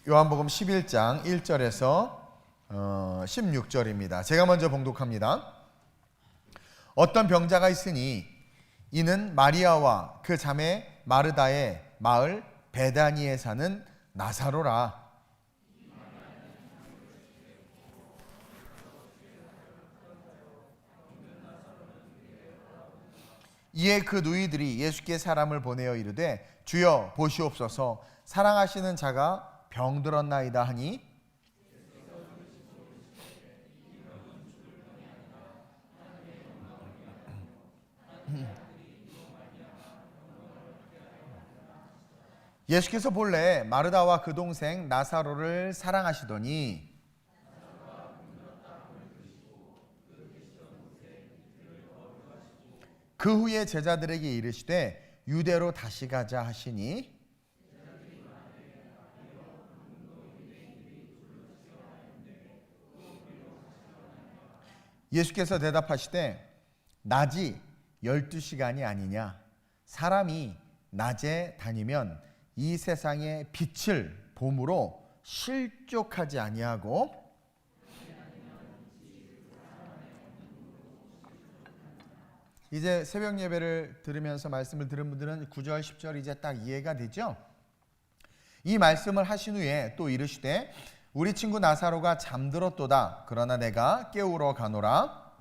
요한복음 11장 1절에서 16절입니다. 제가 먼저 봉독합니다. 어떤 병자가 있으니 이는 마리아와 그 자매 마르다의 마을 베다니에 사는 나사로라. 이에 그 누이들이 예수께 사람을 보내어 이르되 주여 보시옵소서 사랑하시는 자가 병들었나이다 하니 예수께서 본래 마르다와 그 동생 나사로를 사랑하시더니 그 후에 제자들에게 이르시되 유대로 다시 가자 하시니 예수께서 대답하시되 낮이 12시간이 아니냐 사람이 낮에 다니면 이 세상의 빛을 봄으로 실족하지 아니하고 이제 새벽 예배를 들으면서 말씀을 들은 분들은 9절 10절 이제 딱 이해가 되죠? 이 말씀을 하신 후에 또 이르시되 우리 친구 나사로가 잠들었도다 그러나 내가 깨우러 가노라.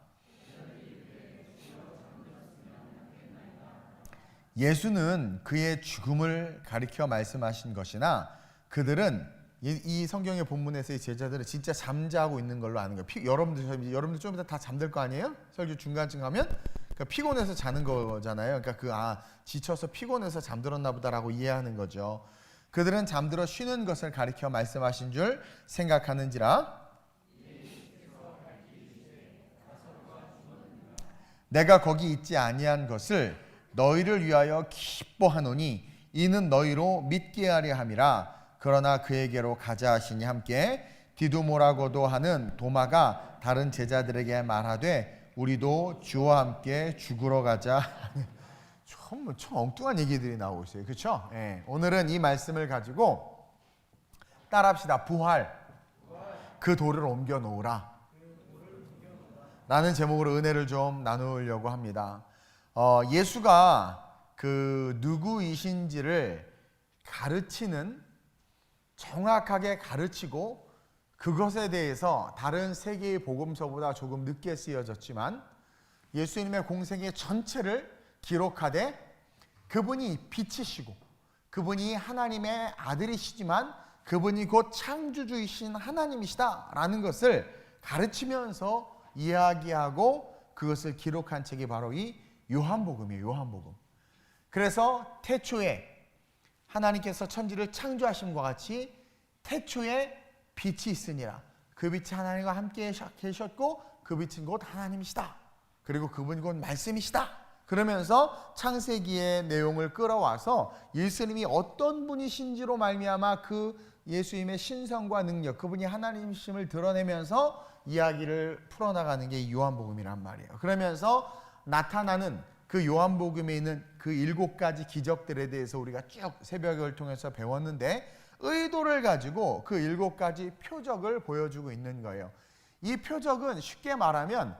예수는 그의 죽음을 가리켜 말씀하신 것이나 그들은 이 성경의 본문에서의 제자들은 진짜 잠자고 있는 걸로 아는 거예요. 여러분들 좀 이따 다 잠들 거 아니에요? 설교 중간쯤 가면 그러니까 피곤해서 자는 거잖아요. 그러니까 지쳐서 피곤해서 잠들었나 보다라고 이해하는 거죠. 그들은 잠들어 쉬는 것을 가리켜 말씀하신 줄 생각하는지라. 내가 거기 있지 아니한 것을 너희를 위하여 기뻐하노니 이는 너희로 믿게 하려 함이라. 그러나 그에게로 가자 하시니 함께 디두모라고도 하는 도마가 다른 제자들에게 말하되 우리도 주와 함께 죽으러 가자. 참 엉뚱한 얘기들이 나오고 있어요. 그렇죠? 예. 오늘은 이 말씀을 가지고 따라합시다. 부활. 그 돌을 옮겨 놓으라. 라는 제목으로 은혜를 좀 나누려고 합니다. 예수가 그 누구이신지를 가르치는 정확하게 가르치고 그것에 대해서 다른 세계의 복음서보다 조금 늦게 쓰여졌지만 예수님의 공생의 전체를 기록하되 그분이 빛이시고 그분이 하나님의 아들이시지만 그분이 곧 창조주이신 하나님이시다라는 것을 가르치면서 이야기하고 그것을 기록한 책이 바로 이 요한복음이에요. 요한복음. 그래서 태초에 하나님께서 천지를 창조하심과 같이 태초에 빛이 있으니라. 그 빛이 하나님과 함께 계셨고 그 빛은 곧 하나님이시다. 그리고 그분이 곧 말씀이시다. 그러면서 창세기의 내용을 끌어와서 예수님이 어떤 분이신지로 말미암아 그 예수님의 신성과 능력, 그분이 하나님이심을 드러내면서 이야기를 풀어나가는 게 요한복음이란 말이에요. 그러면서 나타나는 그 요한복음에 있는 그 7가지 기적들에 대해서 우리가 쭉 새벽을 통해서 배웠는데 의도를 가지고 그 7가지 표적을 보여주고 있는 거예요. 이 표적은 쉽게 말하면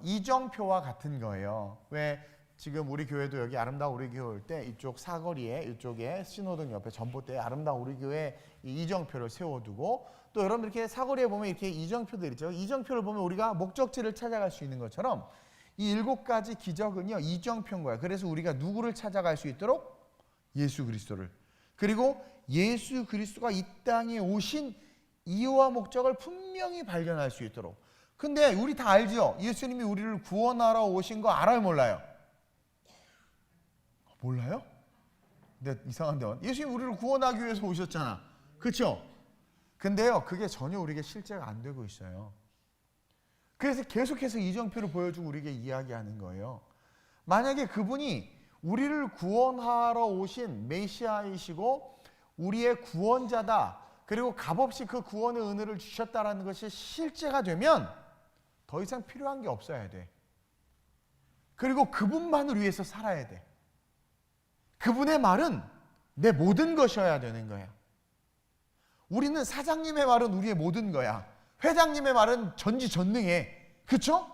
이정표와 같은 거예요. 왜 지금 우리 교회도 여기 아름다운 우리 교회 올 때 이쪽 사거리에 이쪽에 신호등 옆에 전봇대에 아름다운 우리 교회 이정표를 세워두고 또 여러분 이렇게 사거리에 보면 이렇게 이정표들 있죠. 이정표를 보면 우리가 목적지를 찾아갈 수 있는 것처럼 이 7가지 기적은요 이정표인 거예요. 그래서 우리가 누구를 찾아갈 수 있도록 예수 그리스도를 그리고 예수 그리스도가 이 땅에 오신 이유와 목적을 분명히 발견할 수 있도록. 근데 우리 다 알죠? 예수님이 우리를 구원하러 오신 거 알아요 몰라요? 몰라요? 근데 이상한데 예수님이 우리를 구원하기 위해서 오셨잖아. 그렇죠? 근데요 그게 전혀 우리에게 실제가 안 되고 있어요. 그래서 계속해서 이정표를 보여주고 우리에게 이야기하는 거예요. 만약에 그분이 우리를 구원하러 오신 메시아이시고 우리의 구원자다. 그리고 값없이 그 구원의 은혜를 주셨다라는 것이 실제가 되면 더 이상 필요한 게 없어야 돼. 그리고 그분만을 위해서 살아야 돼. 그분의 말은 내 모든 것이어야 되는 거야. 우리는 사장님의 말은 우리의 모든 거야. 회장님의 말은 전지전능해. 그렇죠?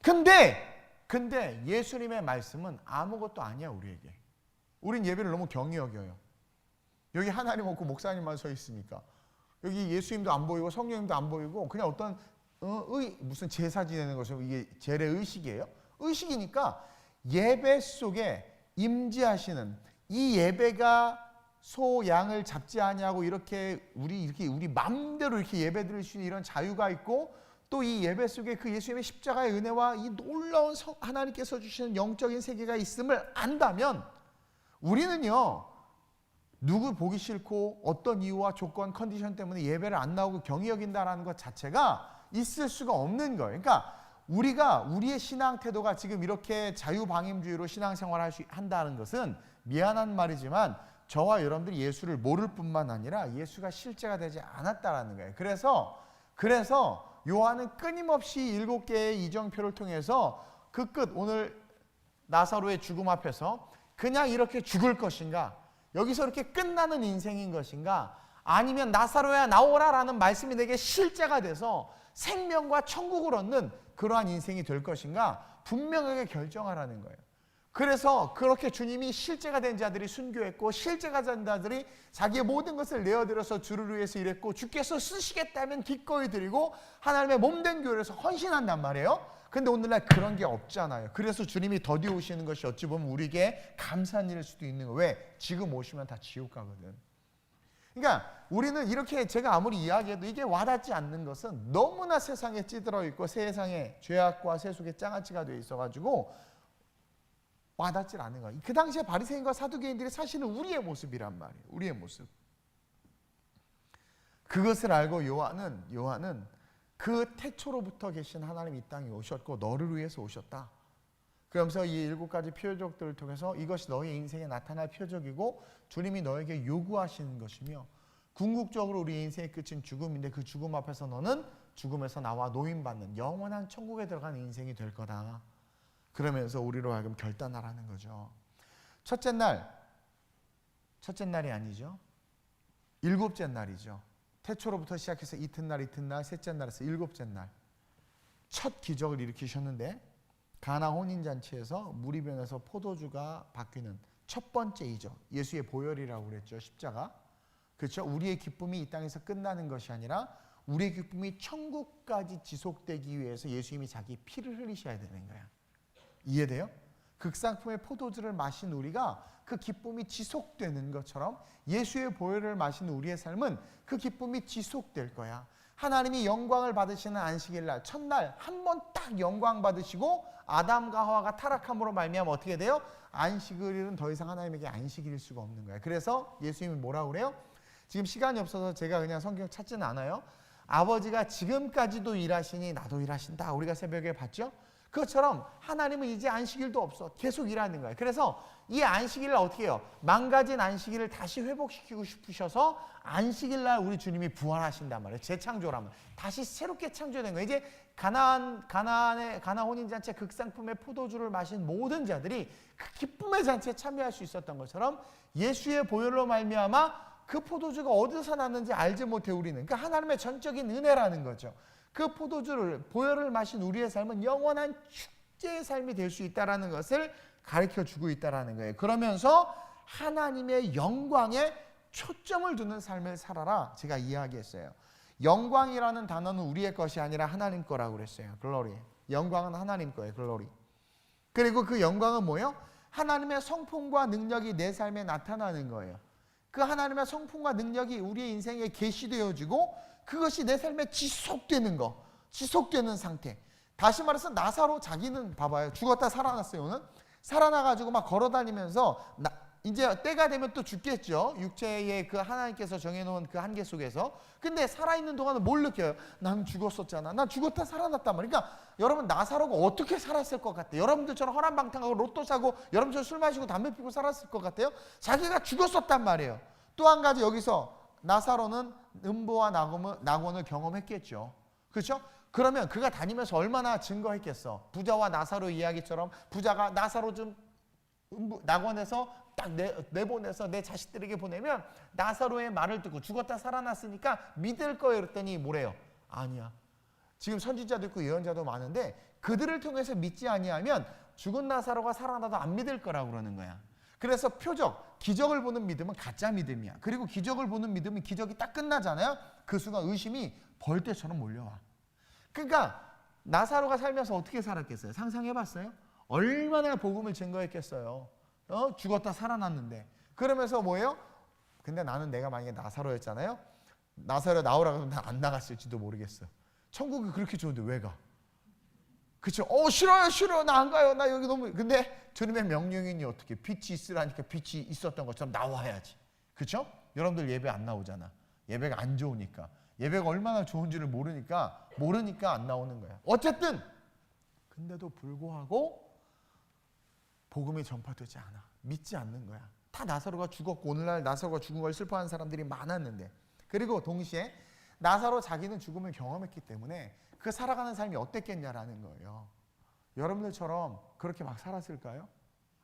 근데 예수님의 말씀은 아무것도 아니야, 우리에게. 우린 예배를 너무 경히 여겨요. 여기 하나님 없고 목사님만 서 있으니까. 여기 예수님도 안 보이고 성령님도 안 보이고 그냥 어떤 무슨 제사 지내는 것처럼 이게 재래의식이에요. 의식이니까 예배 속에 임재하시는 이 예배가 소 양을 잡지 아니하고 이렇게 우리 마음대로 이렇게 예배 드릴 수 있는 이런 자유가 있고, 또 이 예배 속에 그 예수님의 십자가의 은혜와 이 놀라운 하나님께서 주시는 영적인 세계가 있음을 안다면, 우리는요 누구 보기 싫고 어떤 이유와 조건 컨디션 때문에 예배를 안 나오고 경히 여긴다라는 것 자체가 있을 수가 없는 거예요. 그러니까 우리의 신앙 태도가 지금 이렇게 자유방임주의로 신앙생활을 한다는 것은 미안한 말이지만 저와 여러분들이 예수를 모를 뿐만 아니라 예수가 실제가 되지 않았다라는 거예요. 그래서 요한은 끊임없이 7개의 이정표를 통해서 그 끝, 오늘 나사로의 죽음 앞에서 그냥 이렇게 죽을 것인가, 여기서 이렇게 끝나는 인생인 것인가, 아니면 나사로야 나오라라는 말씀이 내게 실제가 돼서 생명과 천국을 얻는 그러한 인생이 될 것인가 분명하게 결정하라는 거예요. 그래서 그렇게 주님이 실제가 된 자들이 순교했고, 실제가 된 자들이 자기의 모든 것을 내어드려서 주를 위해서 일했고, 주께서 쓰시겠다면 기꺼이 드리고 하나님의 몸된 교회에서 헌신한단 말이에요. 근데 오늘날 그런 게 없잖아요. 그래서 주님이 더디 오시는 것이 어찌 보면 우리에게 감사한 일일 수도 있는 거예요. 왜? 지금 오시면 다 지옥 가거든. 그러니까 우리는 이렇게 제가 아무리 이야기해도 이게 와닿지 않는 것은 너무나 세상에 찌들어 있고 세상에 죄악과 세속에 장아찌가 되어 있어가지고 와닿지 않는 거예요. 그 당시에 바리새인과 사두개인들이 사실은 우리의 모습이란 말이에요. 우리의 모습. 그것을 알고 요한은 그 태초로부터 계신 하나님이 이 땅에 오셨고 너를 위해서 오셨다. 그러면서 이 7가지 표적들을 통해서 이것이 너의 인생에 나타날 표적이고 주님이 너에게 요구하시는 것이며, 궁극적으로 우리 인생의 끝은 죽음인데 그 죽음 앞에서 너는 죽음에서 나와 노임받는 영원한 천국에 들어가는 인생이 될 거다. 그러면서 우리로 하여금 결단하라는 거죠. 첫째 날이 아니죠. 7째 날이죠. 태초로부터 시작해서 이튿날, 셋째 날에서 7째 날. 첫 기적을 일으키셨는데 가나 혼인잔치에서 물이 변해서 포도주가 바뀌는 첫 번째 이적. 예수의 보혈이라고 그랬죠. 십자가. 그렇죠? 우리의 기쁨이 이 땅에서 끝나는 것이 아니라 우리의 기쁨이 천국까지 지속되기 위해서 예수님이 자기 피를 흘리셔야 되는 거야. 이해돼요? 극상품의 포도주를 마신 우리가 그 기쁨이 지속되는 것처럼 예수의 보혈을 마신 우리의 삶은 그 기쁨이 지속될 거야. 하나님이 영광을 받으시는 안식일 날, 첫날 한 번 딱 영광 받으시고 아담과 하와가 타락함으로 말미암아 어떻게 돼요? 안식일은 더 이상 하나님에게 안식일일 수가 없는 거야. 그래서 예수님이 뭐라고 그래요? 지금 시간이 없어서 제가 그냥 성경 찾지는 않아요. 아버지가 지금까지도 일하시니 나도 일하신다. 우리가 새벽에 봤죠? 그것처럼 하나님은 이제 안식일도 없어. 계속 일하는 거예요. 그래서 이 안식일을 어떻게 해요? 망가진 안식일을 다시 회복시키고 싶으셔서 안식일날 우리 주님이 부활하신단 말이에요. 재창조라면 다시 새롭게 창조된 거예요. 이제 가나 혼인잔치에 극상품의 포도주를 마신 모든 자들이 그 기쁨의 잔치에 참여할 수 있었던 것처럼 예수의 보혈로 말미암아 그 포도주가 어디서 났는지 알지 못해 우리는. 그러니까 하나님의 전적인 은혜라는 거죠. 그 포도주를, 보혈을 마신 우리의 삶은 영원한 축제의 삶이 될 수 있다는 것을 가르쳐주고 있다는 거예요. 그러면서 하나님의 영광에 초점을 두는 삶을 살아라 제가 이야기했어요. 영광이라는 단어는 우리의 것이 아니라 하나님 거라고 그랬어요. 글로리. 영광은 하나님 거예요. 글로리. 그리고 그 영광은 뭐예요? 하나님의 성품과 능력이 내 삶에 나타나는 거예요. 그 하나님의 성품과 능력이 우리의 인생에 계시되어지고 그것이 내 삶에 지속되는 거, 지속되는 상태. 다시 말해서 나사로 자기는 봐봐요. 죽었다 살아났어요. 오늘 살아나가지고 막 걸어다니면서 이제 때가 되면 또 죽겠죠. 육체의 그 하나님께서 정해놓은 그 한계 속에서. 근데 살아있는 동안은 뭘 느껴요? 난 죽었었잖아. 난 죽었다 살아났단 말이야. 그러니까 여러분 나사로가 어떻게 살았을 것 같아요? 여러분들처럼 허람방탕하고 로또 사고 여러분처럼 술 마시고 담배 피고 살았을 것 같아요? 자기가 죽었었단 말이에요. 또 한 가지 여기서 나사로는 음보와 낙원을 경험했겠죠. 그렇죠? 그러면 그가 다니면서 얼마나 증거했겠어. 부자와 나사로 이야기처럼 부자가 나사로 좀 낙원에서 딱 내보내서 내 자식들에게 보내면 나사로의 말을 듣고 죽었다 살아났으니까 믿을 거예요. 그랬더니 뭐래요? 아니야. 지금 선지자도 있고 예언자도 많은데 그들을 통해서 믿지 아니하면 죽은 나사로가 살아나도 안 믿을 거라고 그러는 거야. 그래서 표적, 기적을 보는 믿음은 가짜 믿음이야. 그리고 기적을 보는 믿음은 기적이 딱 끝나잖아요. 그 순간 의심이 벌떼처럼 몰려와. 그러니까 나사로가 살면서 어떻게 살았겠어요? 상상해봤어요? 얼마나 복음을 증거했겠어요. 죽었다 살아났는데. 그러면서 뭐예요? 근데 나는 내가 만약에 나사로였잖아요. 나사로 나오라고 하면 난 안 나갔을지도 모르겠어. 천국이 그렇게 좋은데 왜 가? 그쵸? 싫어요. 나 안 가요. 나 여기 너무. 근데 주님의 명령이니 어떻게? 빛이 있으라니까 빛이 있었던 것처럼 나와야지. 그쵸? 여러분들 예배 안 나오잖아. 예배가 안 좋으니까. 예배가 얼마나 좋은지를 모르니까 안 나오는 거야. 어쨌든 근데도 불구하고 복음이 전파되지 않아. 믿지 않는 거야. 다 나사로가 죽었고 오늘날 나사로가 죽은 걸 슬퍼하는 사람들이 많았는데, 그리고 동시에 나사로 자기는 죽음을 경험했기 때문에 그 살아가는 삶이 어땠겠냐라는 거예요. 여러분들처럼 그렇게 막 살았을까요?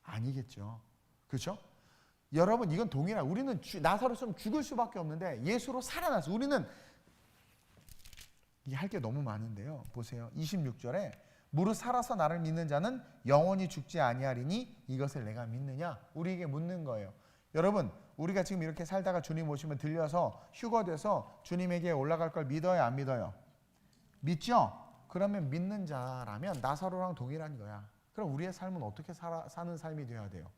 아니겠죠. 그렇죠? 여러분 이건 동일한, 우리는 나사로처럼 죽을 수밖에 없는데 예수로 살아나서 우리는 할 게 너무 많은데요. 보세요. 26절에 무릇 살아서 나를 믿는 자는 영원히 죽지 아니하리니 이것을 내가 믿느냐? 우리에게 묻는 거예요. 여러분 우리가 지금 이렇게 살다가 주님 오시면 들려서 휴거돼서 주님에게 올라갈 걸 믿어요, 안 믿어요? 믿죠? 그러면 믿는 자라면 나사로랑 동일한 거야. 그럼 우리의 삶은 어떻게 사는 삶이 돼야 돼요?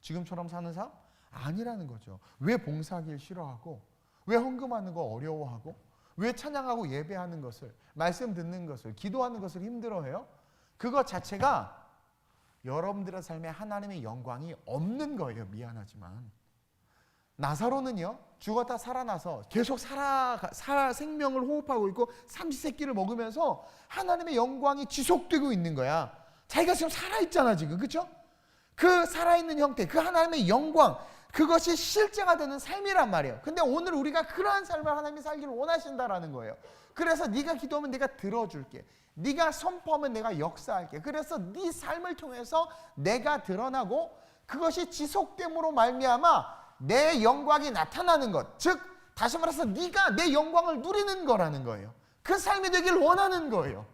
지금처럼 사는 삶? 아니라는 거죠. 왜 봉사하기를 싫어하고, 왜 헌금하는 거 어려워하고, 왜 찬양하고 예배하는 것을, 말씀 듣는 것을, 기도하는 것을 힘들어해요? 그것 자체가 여러분들의 삶에 하나님의 영광이 없는 거예요. 미안하지만. 나사로는요, 죽었다 살아나서 계속 생명을 호흡하고 있고 삼시세끼를 먹으면서 하나님의 영광이 지속되고 있는 거야. 자기가 지금 살아있잖아 지금. 그렇죠? 그 살아있는 형태, 그 하나님의 영광, 그것이 실제가 되는 삶이란 말이에요. 근데 오늘 우리가 그러한 삶을 하나님이 살기를 원하신다라는 거예요. 그래서 네가 기도하면 내가 들어줄게. 네가 선포하면 내가 역사할게. 그래서 네 삶을 통해서 내가 드러나고 그것이 지속됨으로 말미암아 내 영광이 나타나는 것, 즉 다시 말해서 네가 내 영광을 누리는 거라는 거예요. 그 삶이 되길 원하는 거예요.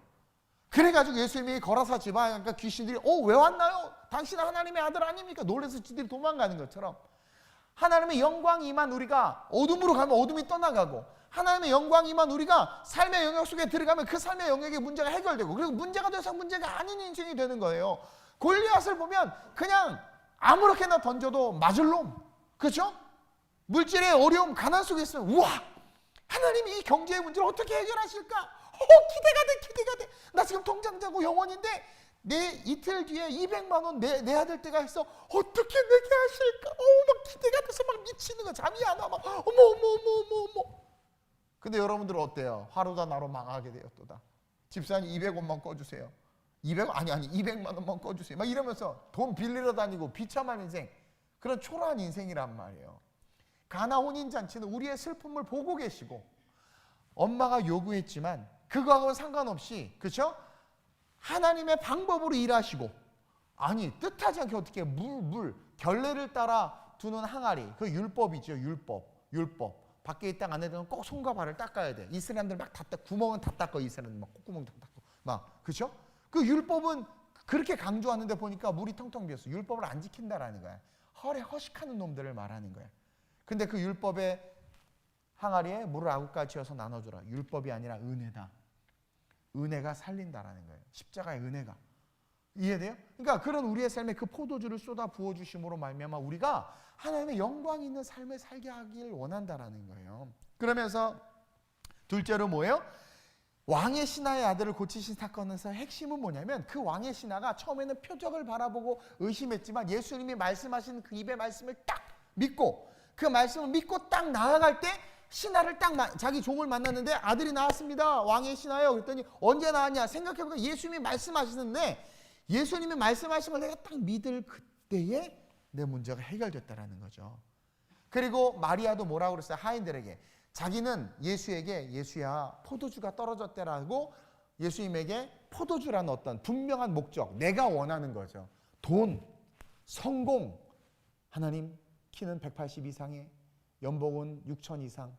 그래가지고 예수님이 거라사 지방에 귀신들이 왜 왔나요? 당신은 하나님의 아들 아닙니까? 놀라서 지들이 도망가는 것처럼 하나님의 영광이 임한 우리가 어둠으로 가면 어둠이 떠나가고, 하나님의 영광이 임한 우리가 삶의 영역 속에 들어가면 그 삶의 영역의 문제가 해결되고, 그리고 문제가 돼서 문제가 아닌 인생이 되는 거예요. 골리앗을 보면 그냥 아무렇게나 던져도 맞을 놈, 그렇죠? 물질의 어려움, 가난 속에 있으면 우와, 하나님이 이 경제의 문제를 어떻게 해결하실까? 기대가 돼. 나 지금 통장 잔고 영원인데 내 이틀 뒤에 200만 원 내야 될 때가 있어. 어떻게 내게 하실까? 막 기대가 돼서 막 미치는 거, 잠이 안 와. 막 어머. 근데 여러분들은 어때요? 하루다 나로 망하게 되었도다. 집사님 200원만 꺼주세요. 200원? 아니 200만 원만 꺼주세요. 막 이러면서 돈 빌리러 다니고 비참한 인생, 그런 초라한 인생이란 말이에요. 가나 혼인잔치는 우리의 슬픔을 보고 계시고 엄마가 요구했지만 그거하고는 상관없이, 그렇죠? 하나님의 방법으로 일하시고, 아니 뜻하지 않게 어떻게 결례를 따라 두는 항아리, 그 율법이죠. 율법. 밖에 있다가 안에 들면 꼭 손과 발을 닦아야 돼. 이스라엘들 막 다 구멍은 다 닦아. 이스라엘들 막 콧구멍 다 닦고 막, 그렇죠? 그 율법은 그렇게 강조하는데 보니까 물이 텅텅 비었어. 율법을 안 지킨다라는 거야. 허식하는 놈들을 말하는 거야. 근데 그 율법의 항아리에 물을 아구까지 쥐어서 나눠주라. 율법이 아니라 은혜다. 은혜가 살린다라는 거예요. 십자가의 은혜가. 이해돼요? 그러니까 그런 우리의 삶에 그 포도주를 쏟아 부어주심으로 말미암아 우리가 하나님의 영광 있는 삶을 살게 하길 원한다라는 거예요. 그러면서 둘째로 뭐예요? 왕의 신하의 아들을 고치신 사건에서 핵심은 뭐냐면, 그 왕의 신하가 처음에는 표적을 바라보고 의심했지만 예수님이 말씀하신 그 입의 말씀을 딱 믿고, 그 말씀을 믿고 딱 나아갈 때 신하를 자기 종을 만났는데 아들이 나왔습니다. 왕의 신하요. 그랬더니 언제 나왔냐? 생각해보니까 예수님이 말씀하시는데, 예수님이 말씀하신 걸 내가 딱 믿을 그때에 내 문제가 해결됐다라는 거죠. 그리고 마리아도 뭐라고 그랬어요? 하인들에게. 자기는 예수야 포도주가 떨어졌대라고 예수님에게 포도주라는 어떤 분명한 목적, 내가 원하는 거죠. 돈, 성공. 하나님 키는 180 이상에 연봉은 6천 이상,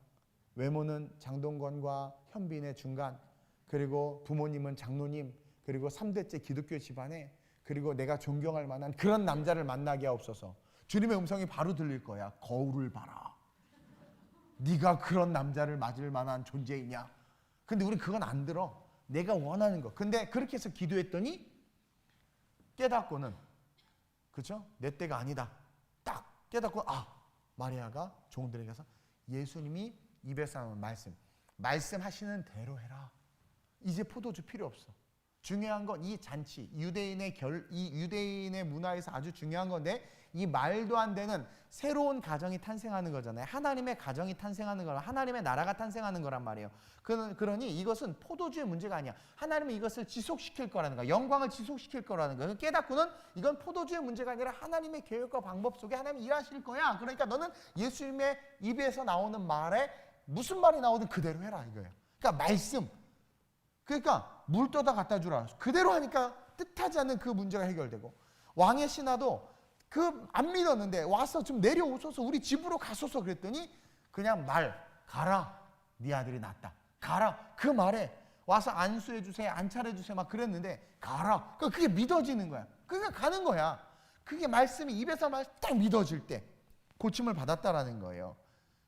외모는 장동건과 현빈의 중간, 그리고 부모님은 장로님, 그리고 3대째 기독교 집안에, 그리고 내가 존경할 만한 그런 남자를 만나게 하옵소서. 주님의 음성이 바로 들릴 거야. 거울을 봐라. 네가 그런 남자를 맞을 만한 존재이냐? 근데 우리 그건 안 들어. 내가 원하는 거. 근데 그렇게 해서 기도했더니 깨닫고는, 그렇죠? 내 때가 아니다. 딱 깨닫고, 마리아가 종들에게서 예수님이 입에서 나오는 말씀하시는 대로 해라. 이제 포도주 필요 없어. 중요한 건 이 잔치, 이 유대인의 문화에서 아주 중요한 건데, 이 말도 안 되는 새로운 가정이 탄생하는 거잖아요. 하나님의 가정이 탄생하는 거라, 하나님의 나라가 탄생하는 거란 말이에요. 그러니 이것은 포도주의 문제가 아니야. 하나님은 이것을 지속시킬 거라는 거야. 영광을 지속시킬 거라는 거야. 깨닫고는 이건 포도주의 문제가 아니라 하나님의 계획과 방법 속에 하나님이 일하실 거야. 그러니까 너는 예수님의 입에서 나오는 말에 무슨 말이 나오든 그대로 해라 이거예요. 그러니까 말씀. 그러니까 물 떠다 갖다 주라. 그대로 하니까 뜻하지 않는 그 문제가 해결되고, 왕의 신하도 안 믿었는데 와서 좀 내려오소서, 우리 집으로 가소서 그랬더니 그냥 가라. 네 아들이 낫다. 가라. 그 말에 와서 안수해 주세요, 안찰해 주세요 막 그랬는데 가라. 그게 믿어지는 거야. 그러니까 가는 거야. 그게 말씀이 입에서 딱 믿어질 때 고침을 받았다라는 거예요.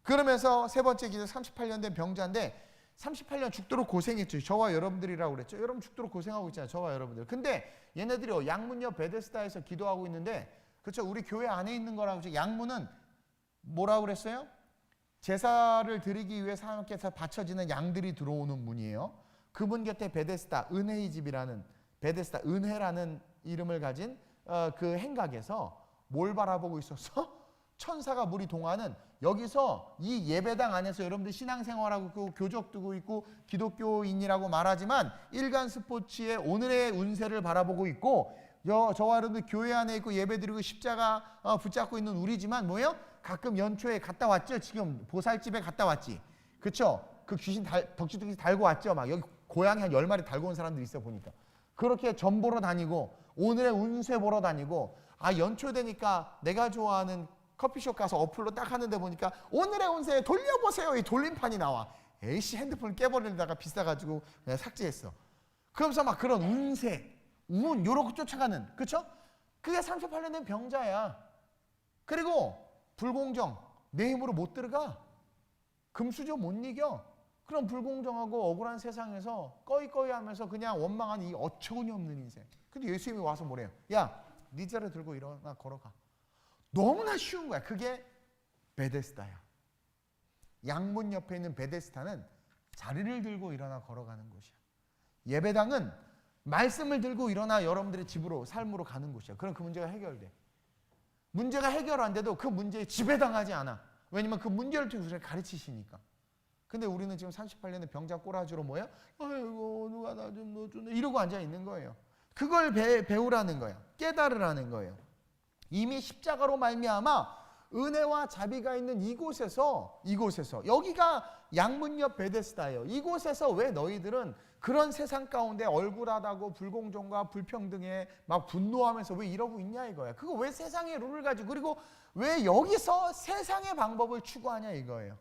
그러면서 세 번째 기도, 38년 된 병자인데 38년 죽도록 고생했죠. 저와 여러분들이라고 그랬죠. 여러분 죽도록 고생하고 있잖아요. 저와 여러분들. 근데 얘네들이 양문역 베데스다에서 기도하고 있는데, 그렇죠? 우리 교회 안에 있는 거라고 그랬죠. 양문은 뭐라고 그랬어요? 제사를 드리기 위해 사람께서 바쳐지는 양들이 들어오는 문이에요. 그문 곁에 베데스다, 은혜의 집이라는, 베데스다, 은혜라는 이름을 가진 그 행각에서 뭘 바라보고 있었어? 천사가 물이 동하는, 여기서 이 예배당 안에서 여러분들 신앙생활하고 있고 교적 두고 있고 기독교인이라고 말하지만 일간 스포츠의 오늘의 운세를 바라보고 있고, 저와 여러분들 교회 안에 있고 예배드리고 십자가 붙잡고 있는 우리지만 뭐예요? 가끔 연초에 갔다 왔죠. 지금 보살집에 갔다 왔지. 그쵸? 그 귀신 덕지덕지 달고 왔죠. 막 여기 고양이 한 10마리 달고 온 사람들이 있어 보니까. 그렇게 점 보러 다니고 오늘의 운세 보러 다니고, 연초 되니까 내가 좋아하는 커피숍 가서 어플로 딱 하는데 보니까 오늘의 운세 돌려보세요. 이 돌림판이 나와. 에이씨, 핸드폰을 깨버리다가 비싸가지고 그냥 삭제했어. 그러면서 막 그런 운세, 운 요런 거 쫓아가는, 그쵸? 그게 38년 된 병자야. 그리고 불공정, 내 힘으로 못 들어가. 금수저 못 이겨. 그런 불공정하고 억울한 세상에서 꺼이꺼이 하면서 그냥 원망하는 이 어처구니 없는 인생. 근데 예수님이 와서 뭐래요? 야, 네 자를 들고 일어나 걸어가. 너무나 쉬운 거야. 그게 베데스다야. 양문 옆에 있는 베데스다는 자리를 들고 일어나 걸어가는 곳이야. 예배당은 말씀을 들고 일어나 여러분들의 집으로, 삶으로 가는 곳이야. 그럼 그 문제가 해결돼. 문제가 해결 안 돼도 그 문제에 지배당하지 않아. 왜냐면 그 문제를 통해서 우리를 가르치시니까. 근데 우리는 지금 38년의 병자 꼬라지로 뭐야? 아이고, 누가 나 좀 넣어주네. 이러고 앉아 있는 거예요. 그걸 배우라는 거야. 깨달으라는 거예요. 이미 십자가로 말미암아 은혜와 자비가 있는 이곳에서 여기가 양문 옆 베데스다예요. 이곳에서 왜 너희들은 그런 세상 가운데 억울하다고 불공정과 불평등에 막 분노하면서 왜 이러고 있냐 이거야. 그거 왜 세상의 룰을 가지고, 그리고 왜 여기서 세상의 방법을 추구하냐 이거예요.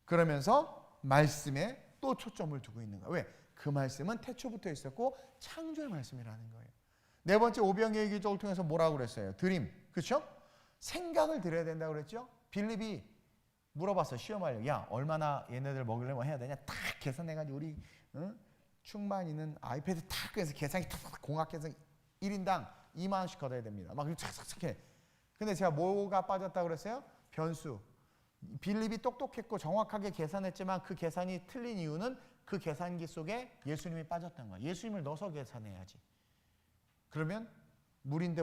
그러면서 말씀에 또 초점을 두고 있는 거야. 왜? 그 말씀은 태초부터 있었고 창조의 말씀이라는 거예요. 네 번째, 오병이의 기적을 통해서 뭐라고 그랬어요? 드림. 그렇죠? 생각을 드려야 된다고 그랬죠? 빌립이 물어봤어. 시험하려고. 야, 얼마나 얘네들 먹으려면 해야 되냐? 딱 계산해가지고 우리 충만이는 아이패드 탁 해서 계산기 탁 공학 계산 1인당 2만 원씩 걷어야 됩니다. 막 착착착 해. 근데 제가 뭐가 빠졌다고 그랬어요? 변수. 빌립이 똑똑했고 정확하게 계산했지만 그 계산이 틀린 이유는 그 계산기 속에 예수님이 빠졌던 거야. 예수님을 넣어서 계산해야지. 그러면 물인데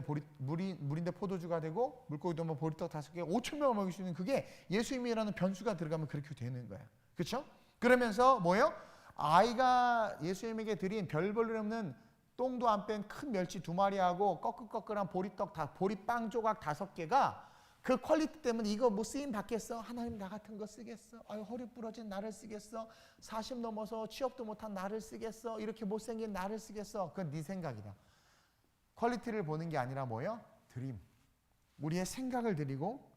포도주가 되고 물고기도 뭐 보리떡 5개 5천 명을 먹일 수 있는, 그게 예수님이라는 변수가 들어가면 그렇게 되는 거야. 그렇죠? 그러면서 뭐예요? 아이가 예수님에게 드린 별 볼일 없는 똥도 안 뺀 큰 멸치 2마리하고 꺼끌꺼끌한 보리빵 조각 5개가 그 퀄리티 때문에 이거 뭐 쓰임 받겠어? 하나님 나 같은 거 쓰겠어? 아유, 허리 부러진 나를 쓰겠어? 40 넘어서 취업도 못한 나를 쓰겠어? 이렇게 못생긴 나를 쓰겠어? 그건 네 생각이다. 퀄리티를 보는 게 아니라 뭐예요? 드림, 우리의 생각을 드리고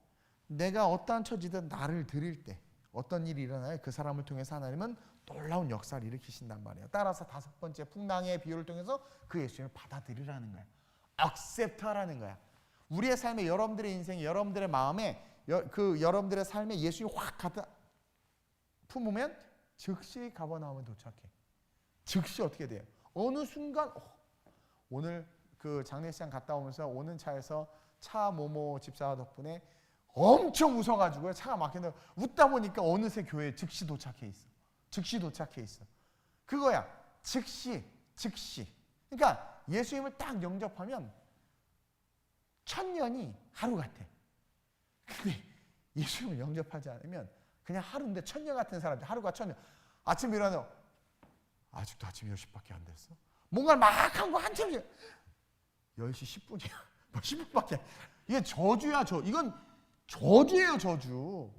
내가 어떠한 처지든 나를 드릴 때 어떤 일이 일어나요? 그 사람을 통해서 하나님은 놀라운 역사를 일으키신단 말이에요. 따라서 다섯 번째 풍랑의 비유를 통해서 그 예수님을 받아들이라는 거야. accept하라는 거야. 우리의 삶에, 여러분들의 인생에, 여러분들의 마음에, 여러분들의 삶에 예수님이 확 갖다 품으면 즉시 가버나움에 도착해. 즉시 어떻게 돼요? 어느 순간 오늘 그 장례식장 갔다 오면서 오는 차에서 차 모모 집사 덕분에 엄청 웃어가지고 차가 막혔는데 웃다 보니까 어느새 교회에 즉시 도착해 있어. 즉시 도착해 있어. 그거야. 즉시. 그러니까 예수님을 딱 영접하면 천년이 하루 같아. 근데 예수님을 영접하지 않으면 그냥 하루인데 천년 같은 사람들, 하루가 천년. 아침 일어나서 아직도 아침 10시밖에 안 됐어? 뭔가를 막 한 거 한참 10시 10분이야. 뭐 10분밖에. 이게 저주야, 이건 저주예요,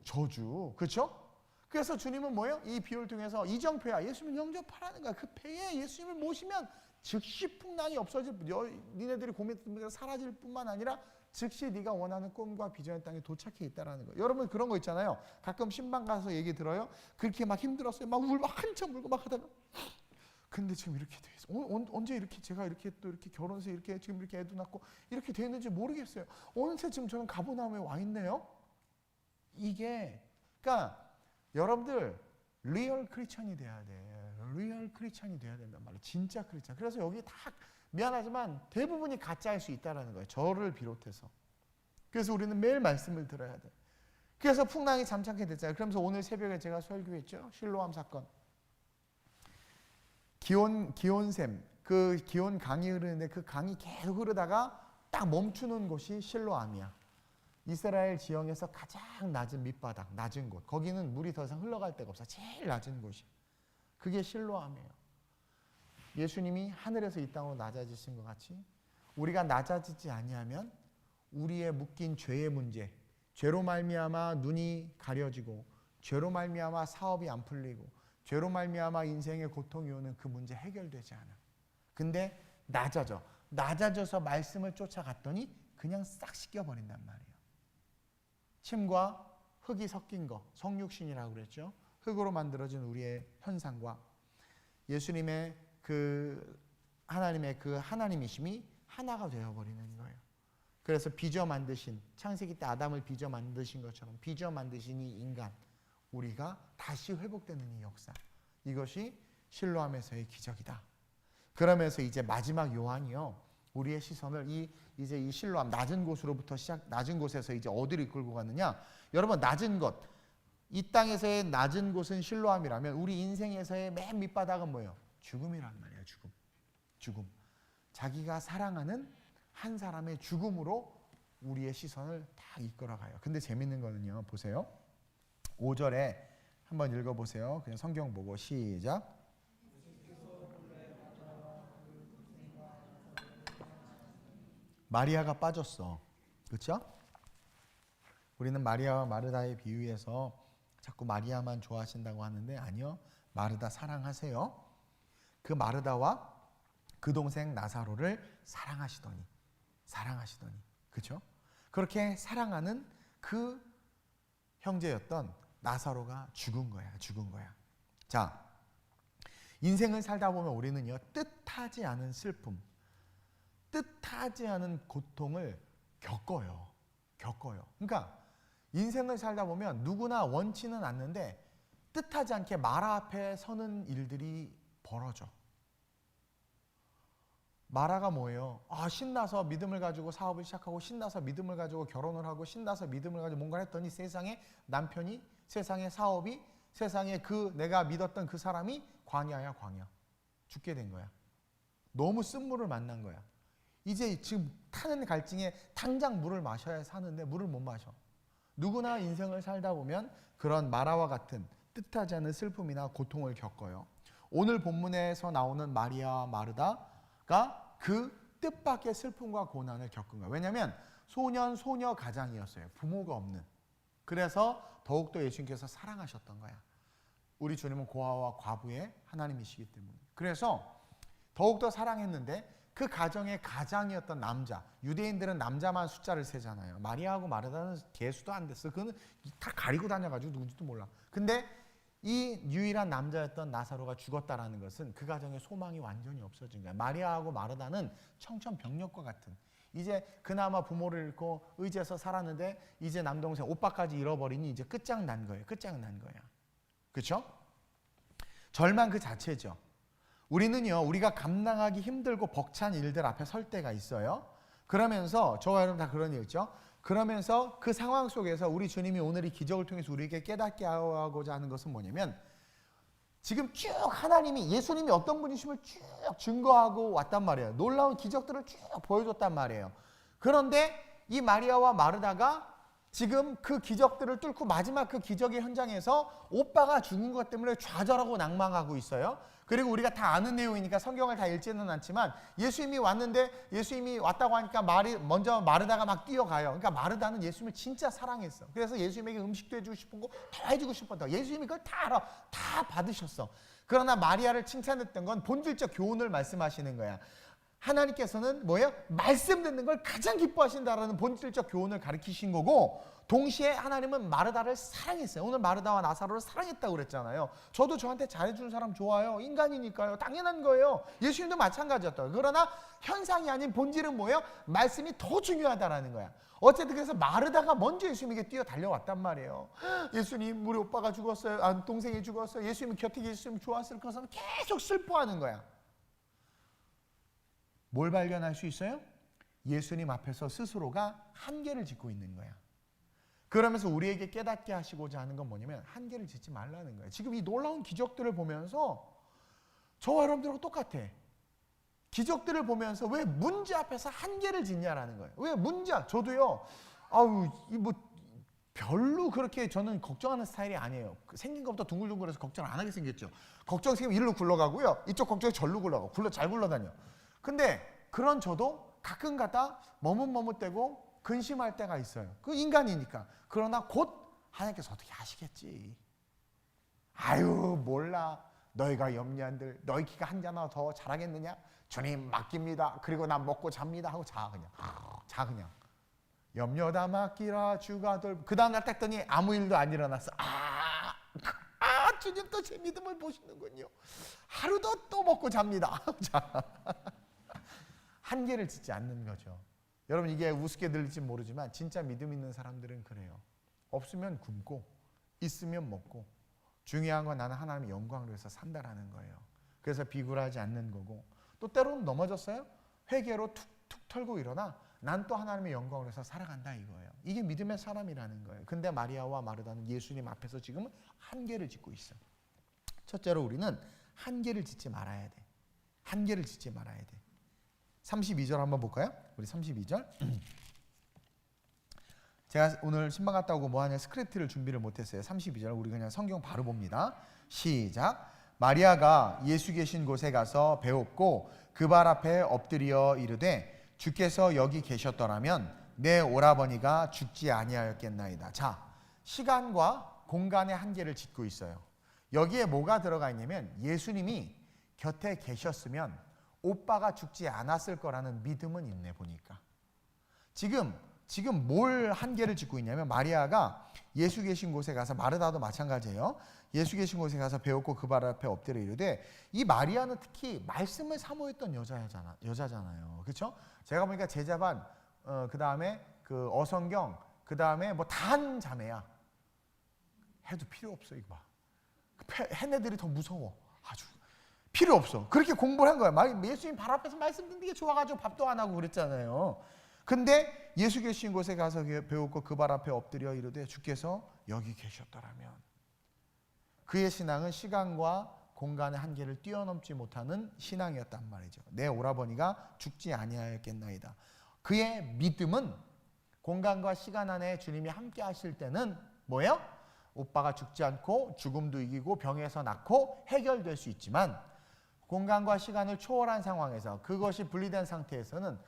저주. 그렇죠? 그래서 주님은 뭐예요? 이 비유를 통해서 이정표야. 예수님을 영접하라는 거야. 그 배에 예수님을 모시면 즉시 풍랑이 없어질, 니네들이 고민이 사라질 뿐만 아니라 즉시 네가 원하는 꿈과 비전의 땅에 도착해 있다라는 거예요. 여러분 그런 거 있잖아요. 가끔 신방 가서 얘기 들어요. 그렇게 막 힘들었어요. 막 한참 울고 막 하다가 근데 지금 이렇게 돼 있어. 언제 이렇게 제가 이렇게 또 이렇게 결혼해서 이렇게 지금 이렇게 애도 낳고 이렇게 됐는지 모르겠어요. 어느새 지금 저는 가버나움에 와 있네요. 이게 그러니까 여러분들 리얼 크리스천이 돼야 돼. 리얼 크리스천이 돼야 된단 말이에요. 진짜 크리스천. 그래서 여기 다 미안하지만 대부분이 가짜일 수 있다라는 거예요. 저를 비롯해서. 그래서 우리는 매일 말씀을 들어야 돼. 그래서 풍랑이 잠잠게 됐잖아요. 그러면서 오늘 새벽에 제가 설교했죠. 실로암 사건. 기온샘, 그 기온 강이 흐르는데 그 강이 계속 흐르다가 딱 멈추는 곳이 실로암이야. 이스라엘 지형에서 가장 낮은 밑바닥, 낮은 곳. 거기는 물이 더 이상 흘러갈 데가 없어. 제일 낮은 곳이. 그게 실로암이에요. 예수님이 하늘에서 이 땅으로 낮아지신 것 같이 우리가 낮아지지 아니하면 우리의 묶인 죄의 문제, 죄로 말미암아 눈이 가려지고 죄로 말미암아 사업이 안 풀리고 죄로 말미암아 인생의 고통이 오는 그 문제 해결되지 않아. 근데 낮아져서 말씀을 쫓아갔더니 그냥 싹 씻겨버린단 말이에요. 침과 흙이 섞인 거, 성육신이라고 그랬죠. 흙으로 만들어진 우리의 현상과 예수님의 그 하나님의 그 하나님이심이 하나가 되어버리는 거예요. 그래서 빚어 만드신, 창세기 때 아담을 빚어 만드신 것처럼 빚어 만드신 이 인간, 우리가 다시 회복되는 이 역사, 이것이 실로암에서의 기적이다. 그러면서 이제 마지막 요한이요, 우리의 시선을 이제 이 실로암 낮은 곳으로부터 낮은 곳에서 이제 어디로 이끌고 갔느냐? 여러분, 낮은 것, 이 땅에서의 낮은 곳은 실로암이라면 우리 인생에서의 맨 밑바닥은 뭐예요? 죽음이란 말이에요. 죽음. 자기가 사랑하는 한 사람의 죽음으로 우리의 시선을 다 이끌어가요. 근데 재밌는 거는요, 보세요. 5절에 한번 읽어보세요. 그냥 성경 보고 시작. 마리아가 빠졌어. 그렇죠? 우리는 마리아와 마르다의 비유에서 자꾸 마리아만 좋아하신다고 하는데 아니요. 마르다 사랑하세요. 그 마르다와 그 동생 나사로를 사랑하시더니 그렇죠? 그렇게 사랑하는 그 형제였던 나사로가 죽은 거야. 자, 인생을 살다 보면 우리는요, 뜻하지 않은 슬픔, 뜻하지 않은 고통을 겪어요. 그러니까 인생을 살다 보면 누구나 원치는 않는데 뜻하지 않게 마라 앞에 서는 일들이 벌어져. 마라가 뭐예요? 신나서 믿음을 가지고 사업을 시작하고 신나서 믿음을 가지고 결혼을 하고 신나서 믿음을 가지고 뭔가를 했더니 세상에 남편이, 세상에 사업이, 세상에 그 내가 믿었던 그 사람이 광야. 죽게 된 거야. 너무 쓴물을 만난 거야. 이제 지금 타는 갈증에 당장 물을 마셔야 사는데 물을 못 마셔. 누구나 인생을 살다 보면 그런 마라와 같은 뜻하지 않은 슬픔이나 고통을 겪어요. 오늘 본문에서 나오는 마리아와 마르다가 그 뜻밖의 슬픔과 고난을 겪은 거예요. 왜냐하면 소녀 가장이었어요. 부모가 없는. 그래서 더욱더 예수님께서 사랑하셨던 거야. 우리 주님은 고아와 과부의 하나님이시기 때문에. 그래서 더욱더 사랑했는데 그 가정의 가장이었던 남자, 유대인들은 남자만 숫자를 세잖아요. 마리아하고 마르다는 개수도 안 됐어. 그거는 다 가리고 다녀가지고 누군지도 몰라. 근데 이 유일한 남자였던 나사로가 죽었다라는 것은 그 가정의 소망이 완전히 없어진 거야. 마리아하고 마르다는 청천벽력과 같은, 이제 그나마 부모를 잃고 의지해서 살았는데 이제 남동생 오빠까지 잃어버리니 이제 끝장난 거예요. 끝장난 거야. 그렇죠? 절망 그 자체죠. 우리는요, 우리가 감당하기 힘들고 벅찬 일들 앞에 설 때가 있어요. 그러면서 저와 여러분 다 그런 일이죠. 그러면서 그 상황 속에서 우리 주님이 오늘 이 기적을 통해서 우리에게 깨닫게 하고자 하는 것은 뭐냐면, 지금 쭉 하나님이, 예수님이 어떤 분이심을 쭉 증거하고 왔단 말이에요. 놀라운 기적들을 쭉 보여줬단 말이에요. 그런데 이 마리아와 마르다가 지금 그 기적들을 뚫고 마지막 그 기적의 현장에서 오빠가 죽은 것 때문에 좌절하고 낭망하고 있어요. 그리고 우리가 다 아는 내용이니까 성경을 다 읽지는 않지만, 예수님이 왔는데, 예수님이 왔다고 하니까 먼저 마르다가 막 뛰어가요. 그러니까 마르다는 예수님을 진짜 사랑했어. 그래서 예수님에게 음식도 해주고 싶은 거 더 해주고 싶었다. 예수님이 그걸 다 알아. 다 받으셨어. 그러나 마리아를 칭찬했던 건 본질적 교훈을 말씀하시는 거야. 하나님께서는 뭐예요? 말씀 듣는 걸 가장 기뻐하신다라는 본질적 교훈을 가르치신 거고, 동시에 하나님은 마르다를 사랑했어요. 오늘 마르다와 나사로를 사랑했다고 그랬잖아요. 저도 저한테 잘해주는 사람 좋아요. 인간이니까요. 당연한 거예요. 예수님도 마찬가지였다. 그러나 현상이 아닌 본질은 뭐예요? 말씀이 더 중요하다라는 거야. 어쨌든 그래서 마르다가 먼저 예수님에게 뛰어 달려왔단 말이에요. 예수님, 우리 오빠가 죽었어요. 동생이 죽었어요. 예수님 곁에 계셨으면 좋았을 것은 계속 슬퍼하는 거야. 뭘 발견할 수 있어요? 예수님 앞에서 스스로가 한계를 짓고 있는 거야. 그러면서 우리에게 깨닫게 하시고자 하는 건 뭐냐면, 한계를 짓지 말라는 거예요. 지금 이 놀라운 기적들을 보면서 저와 여러분들하고 똑같아. 기적들을 보면서 왜 문제 앞에서 한계를 짓냐라는 거예요. 왜 문제? 저도요. 별로 그렇게 저는 걱정하는 스타일이 아니에요. 생긴 것부터 둥글둥글해서 걱정 안 하게 생겼죠. 걱정 생기면 일로 굴러가고요. 이쪽 걱정이 절로 굴러가고 잘 굴러다녀. 근데 그런 저도 가끔 가다 머뭇머뭇대고 근심할 때가 있어요. 그 인간이니까. 그러나 곧 하나님께서 어떻게 하시겠지. 아유 몰라. 너희가 염려한들 너희 키가 한 자나 더 잘하겠느냐. 주님 맡깁니다. 그리고 난 먹고 잡니다 하고 자 그냥. 염려다 맡기라 주가 돌. 그 다음 날 딱 더니 아무 일도 안 일어났어. 주님 또 제 믿음을 보시는군요. 하루도 또 먹고 잡니다. 한계를 짓지 않는 거죠. 여러분 이게 우습게 들릴지 모르지만 진짜 믿음 있는 사람들은 그래요. 없으면 굶고 있으면 먹고, 중요한 건 나는 하나님의 영광을 위해서 산다라는 거예요. 그래서 비굴하지 않는 거고, 또 때로는 넘어졌어요? 회개로 툭툭 털고 일어나 난 또 하나님의 영광을 위해서 살아간다 이거예요. 이게 믿음의 사람이라는 거예요. 근데 마리아와 마르다는 예수님 앞에서 지금 한계를 짓고 있어. 첫째로 우리는 한계를 짓지 말아야 돼. 한계를 짓지 말아야 돼. 32절 한번 볼까요? 우리 32절. 제가 오늘 신방 갔다 오고 뭐하냐 스크립트를 준비를 못했어요. 32절 우리 그냥 성경 바로 봅니다. 시작. 마리아가 예수 계신 곳에 가서 배웠고 그 발 앞에 엎드려 이르되 주께서 여기 계셨더라면 내 오라버니가 죽지 아니하였겠나이다. 자, 시간과 공간의 한계를 짓고 있어요. 여기에 뭐가 들어가 있냐면, 예수님이 곁에 계셨으면 오빠가 죽지 않았을 거라는 믿음은 있네 보니까. 지금 뭘 한계를 짓고 있냐면, 마리아가 예수 계신 곳에 가서, 마르다도 마찬가지예요. 예수 계신 곳에 가서 배웠고 그 발 앞에 엎드려 이르되, 이 마리아는 특히 말씀을 사모했던 여자잖아요. 그렇죠? 제가 보니까 제자반, 그 다음에 그 어성경, 그 다음에 뭐 다 한 자매야. 해도 필요 없어 이거 봐. 한 애들이 더 무서워. 아주 필요 없어. 그렇게 공부를 한 거야. 예수님 발 앞에서 말씀 듣는 게 좋아가지고 밥도 안 하고 그랬잖아요. 근데 예수 계신 곳에 가서 배웠고 그 발 앞에 엎드려 이르되 주께서 여기 계셨더라면. 그의 신앙은 시간과 공간의 한계를 뛰어넘지 못하는 신앙이었단 말이죠. 내 오라버니가 죽지 아니하였겠나이다. 그의 믿음은 공간과 시간 안에 주님이 함께 하실 때는 뭐예요? 오빠가 죽지 않고 죽음도 이기고 병에서 낫고 해결될 수 있지만, 공간과 시간을 초월한 상황에서 그것이 분리된 상태에서는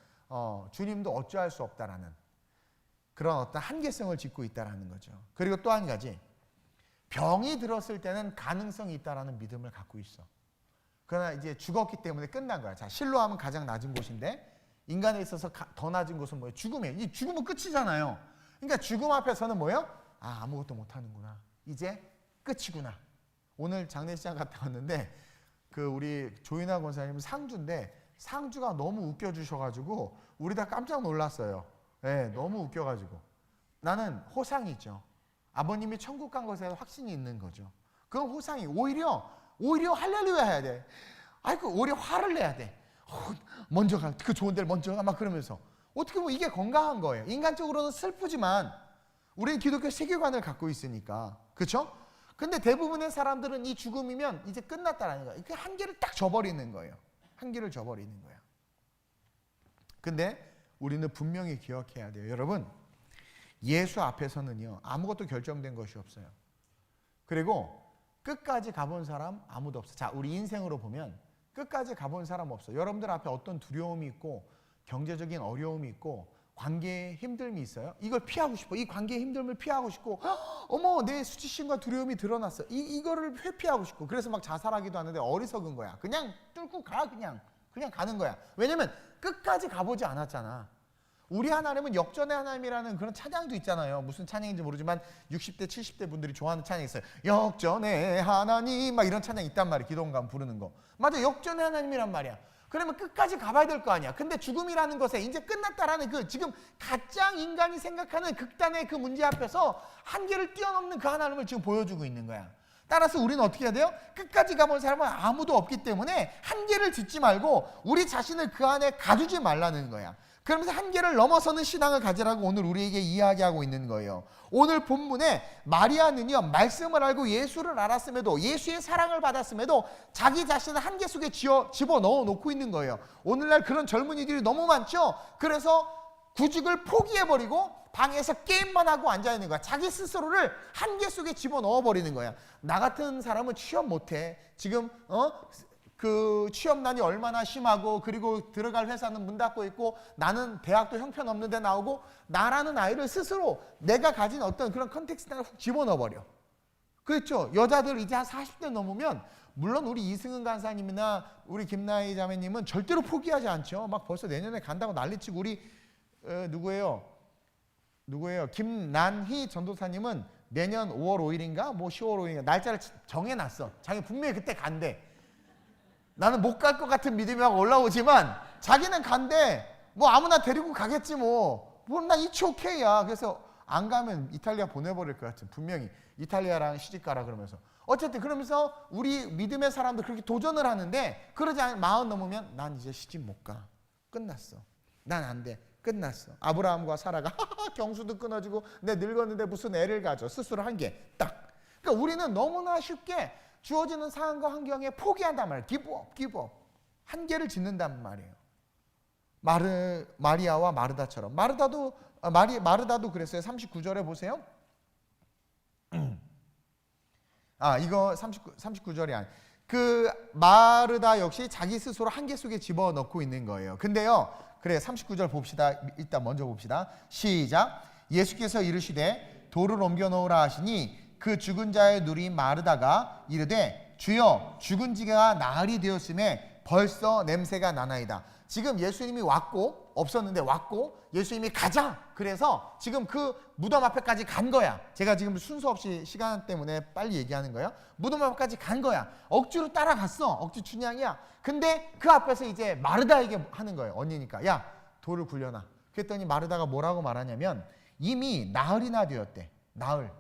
주님도 어찌할 수 없다라는 그런 어떤 한계성을 짓고 있다라는 거죠. 그리고 또 한 가지, 병이 들었을 때는 가능성이 있다라는 믿음을 갖고 있어. 그러나 이제 죽었기 때문에 끝난 거야. 자, 실로암은 가장 낮은 곳인데 인간에 있어서 더 낮은 곳은 뭐예요? 죽음이에요. 이 죽음은 끝이잖아요. 그러니까 죽음 앞에서는 뭐예요? 아무것도 못하는구나. 이제 끝이구나. 오늘 장례식장 갔다 왔는데 그 우리 조인하 권사님 상주인데 상주가 너무 웃겨주셔가지고 우리 다 깜짝 놀랐어요. 네, 너무 웃겨가지고. 나는 호상이 있죠. 아버님이 천국 간 것에 확신이 있는 거죠. 그건 호상이 오히려 할렐루야 해야 돼. 오히려 화를 내야 돼. 먼저 가, 그 좋은 데를 먼저 가 막 그러면서 어떻게 보면 이게 건강한 거예요. 인간적으로는 슬프지만 우리는 기독교 세계관을 갖고 있으니까, 그렇죠? 근데 대부분의 사람들은 이 죽음이면 이제 끝났다라는 거예요. 그 한계를 딱 저버리는 거예요. 한계를 저버리는 거예요. 근데 우리는 분명히 기억해야 돼요. 여러분, 예수 앞에서는요 아무것도 결정된 것이 없어요. 그리고 끝까지 가본 사람 아무도 없어요. 자, 우리 인생으로 보면 끝까지 가본 사람 없어요. 여러분들 앞에 어떤 두려움이 있고 경제적인 어려움이 있고 관계에 힘듦이 있어요. 이걸 피하고 싶어. 이 관계의 힘듦을 피하고 싶고 어머 내 수치심과 두려움이 드러났어. 이거를 회피하고 싶고 그래서 막 자살하기도 하는데 어리석은 거야. 그냥 뚫고 가. 그냥 가는 거야. 왜냐면 끝까지 가보지 않았잖아. 우리 하나님은 역전의 하나님이라는 그런 찬양도 있잖아요. 무슨 찬양인지 모르지만 60대 70대 분들이 좋아하는 찬양이 있어요. 역전의 하나님 막 이런 찬양이 있단 말이에요. 기도원 가면 부르는 거. 맞아, 역전의 하나님이란 말이야. 그러면 끝까지 가봐야 될 거 아니야. 근데 죽음이라는 것에 이제 끝났다라는 그 지금 가짜 인간이 생각하는 극단의 그 문제 앞에서 한계를 뛰어넘는 그 하나님을 지금 보여주고 있는 거야. 따라서 우리는 어떻게 해야 돼요? 끝까지 가본 사람은 아무도 없기 때문에 한계를 짓지 말고 우리 자신을 그 안에 가두지 말라는 거야. 그러면서 한계를 넘어서는 신앙을 가지라고 오늘 우리에게 이야기하고 있는 거예요. 오늘 본문에 마리아는요 말씀을 알고 예수를 알았음에도 예수의 사랑을 받았음에도 자기 자신을 한계 속에 집어넣어 놓고 있는 거예요. 오늘날 그런 젊은이들이 너무 많죠. 그래서 구직을 포기해버리고 방에서 게임만 하고 앉아있는 거야. 자기 스스로를 한계 속에 집어넣어버리는 거야. 나 같은 사람은 취업 못해. 지금 그 취업난이 얼마나 심하고 그리고 들어갈 회사는 문 닫고 있고 나는 대학도 형편없는 데 나오고 나라는 아이를 스스로 내가 가진 어떤 그런 컨텍스트에 훅 집어넣어버려. 그렇죠? 여자들 이제 한 40대 넘으면 물론 우리 이승은 간사님이나 우리 김나희 자매님은 절대로 포기하지 않죠. 막 벌써 내년에 간다고 난리치고 우리 누구예요? 김난희 전도사님은 내년 5월 5일인가? 뭐 10월 5일인가? 날짜를 정해놨어. 자기 분명히 그때 간대. 나는 못 갈 것 같은 믿음이 막 올라오지만 자기는 간대. 뭐 아무나 데리고 가겠지 뭐. 난 it's okay야. 그래서 안 가면 이탈리아 보내버릴 것 같은. 분명히 이탈리아랑 시집가라 그러면서. 어쨌든 그러면서 우리 믿음의 사람들 그렇게 도전을 하는데 그러지 않으면 40 넘으면 난 이제 시집 못 가. 끝났어. 난 안 돼. 끝났어. 아브라함과 사라가 경수도 끊어지고 내 늙었는데 무슨 애를 가져. 스스로 한 개 딱. 그러니까 우리는 너무나 쉽게 주어지는 상황과 환경에 포기한단 말이에요. give up. 한계를 짓는단 말이에요. 마리아와 마르다처럼. 마르다도 그랬어요. 39절에 보세요. 이거 39절이 아니에요. 그 마르다 역시 자기 스스로 한계 속에 집어넣고 있는 거예요. 근데요. 그래 39절 봅시다. 일단 먼저 봅시다. 시작. 예수께서 이르시되 돌을 옮겨 놓으라 하시니 그 죽은 자의 누리인 마르다가 이르되 주여 죽은 지가 나흘이 되었음에 벌써 냄새가 나나이다. 지금 예수님이 왔고 없었는데 왔고 예수님이 가자. 그래서 지금 그 무덤 앞에까지 간 거야. 제가 지금 순서 없이 시간 때문에 빨리 얘기하는 거예요. 무덤 앞까지 간 거야. 억지로 따라갔어. 억지 춘향이야. 근데 그 앞에서 이제 마르다에게 하는 거예요. 언니니까. 야 돌을 굴려놔. 그랬더니 마르다가 뭐라고 말하냐면 이미 나흘이나 되었대. 나흘.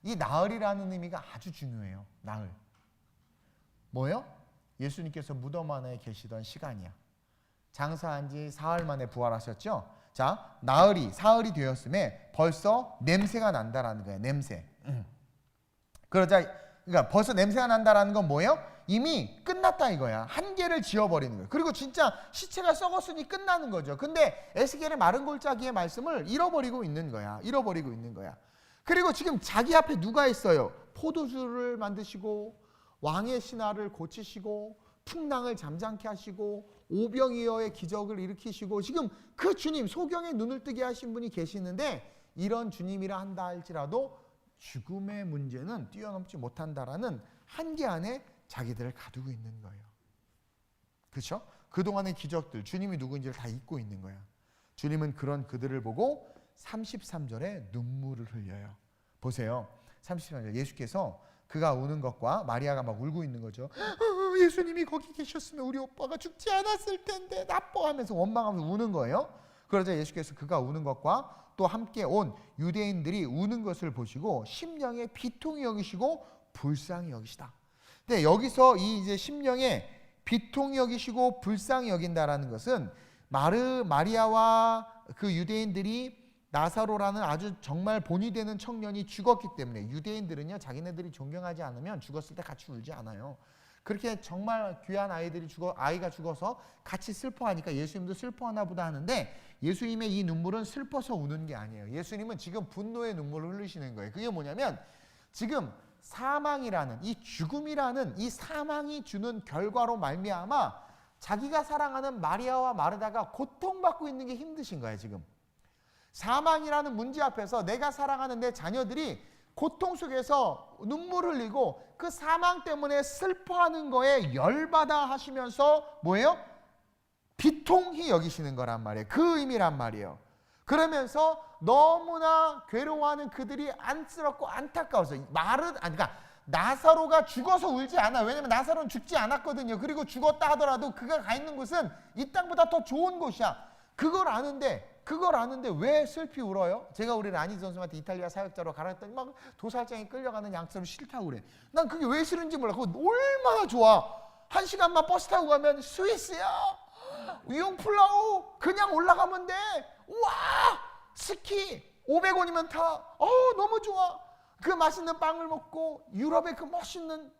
이 나흘이라는 의미가 아주 중요해요. 나흘. 뭐예요? 예수님께서 무덤 안에 계시던 시간이야. 장사한 지 사흘 만에 부활하셨죠? 자, 사흘이 되었음에 벌써 냄새가 난다라는 거예요. 냄새. 그러니까 벌써 냄새가 난다라는 건 뭐예요? 이미 끝났다 이거야. 한계를 지어버리는 거예요. 그리고 진짜 시체가 썩었으니 끝나는 거죠. 근데 에스겔의 마른 골짜기의 말씀을 잃어버리고 있는 거야. 그리고 지금 자기 앞에 누가 있어요? 포도주를 만드시고 왕의 신하를 고치시고 풍랑을 잠잠케 하시고 오병이어의 기적을 일으키시고 지금 그 주님 소경의 눈을 뜨게 하신 분이 계시는데 이런 주님이라 한다 할지라도 죽음의 문제는 뛰어넘지 못한다라는 한계 안에 자기들을 가두고 있는 거예요. 그렇죠? 그동안의 기적들, 주님이 누구인지를 다 잊고 있는 거야. 주님은 그런 그들을 보고 33절에 눈물을 흘려요. 보세요. 33절 예수께서 그가 우는 것과 마리아가 막 울고 있는 거죠. 예수님이 거기 계셨으면 우리 오빠가 죽지 않았을 텐데 나빠하면서 원망하면서 우는 거예요. 그러자 예수께서 그가 우는 것과 또 함께 온 유대인들이 우는 것을 보시고 심령에 비통히 여기시고 불쌍히 여기시다. 근데 여기서 이 이제 심령에 비통히 여기시고 불쌍히 여긴다라는 것은 마리아와 그 유대인들이 나사로라는 아주 정말 본이 되는 청년이 죽었기 때문에 유대인들은요 자기네들이 존경하지 않으면 죽었을 때 같이 울지 않아요. 그렇게 정말 귀한 아이가 죽어서 같이 슬퍼하니까 예수님도 슬퍼하나 보다 하는데 예수님의 이 눈물은 슬퍼서 우는 게 아니에요. 예수님은 지금 분노의 눈물을 흘리시는 거예요. 그게 뭐냐면 지금 사망이라는 이 죽음이라는 이 사망이 주는 결과로 말미암아 자기가 사랑하는 마리아와 마르다가 고통받고 있는 게 힘드신 거예요. 지금 사망이라는 문제 앞에서 내가 사랑하는 내 자녀들이 고통 속에서 눈물 흘리고 그 사망 때문에 슬퍼하는 거에 열받아 하시면서 뭐예요? 비통히 여기시는 거란 말이에요. 그 의미란 말이에요. 그러면서 너무나 괴로워하는 그들이 안쓰럽고 안타까워서 그러니까 나사로가 죽어서 울지 않아. 왜냐면 나사로는 죽지 않았거든요. 그리고 죽었다 하더라도 그가 가 있는 곳은 이 땅보다 더 좋은 곳이야. 그걸 아는데 왜 슬피 울어요? 제가 우리 라니 선수한테 이탈리아 사역자로 가라 했더니 막 도살장에 끌려가는 양처럼 싫다고 그래. 난 그게 왜 싫은지 몰라. 그거 얼마나 좋아. 1시간만 버스 타고 가면 스위스야. 융플라우 그냥 올라가면 돼. 우와 스키 500원이면 타. 너무 좋아. 그 맛있는 빵을 먹고 유럽의 그 멋있는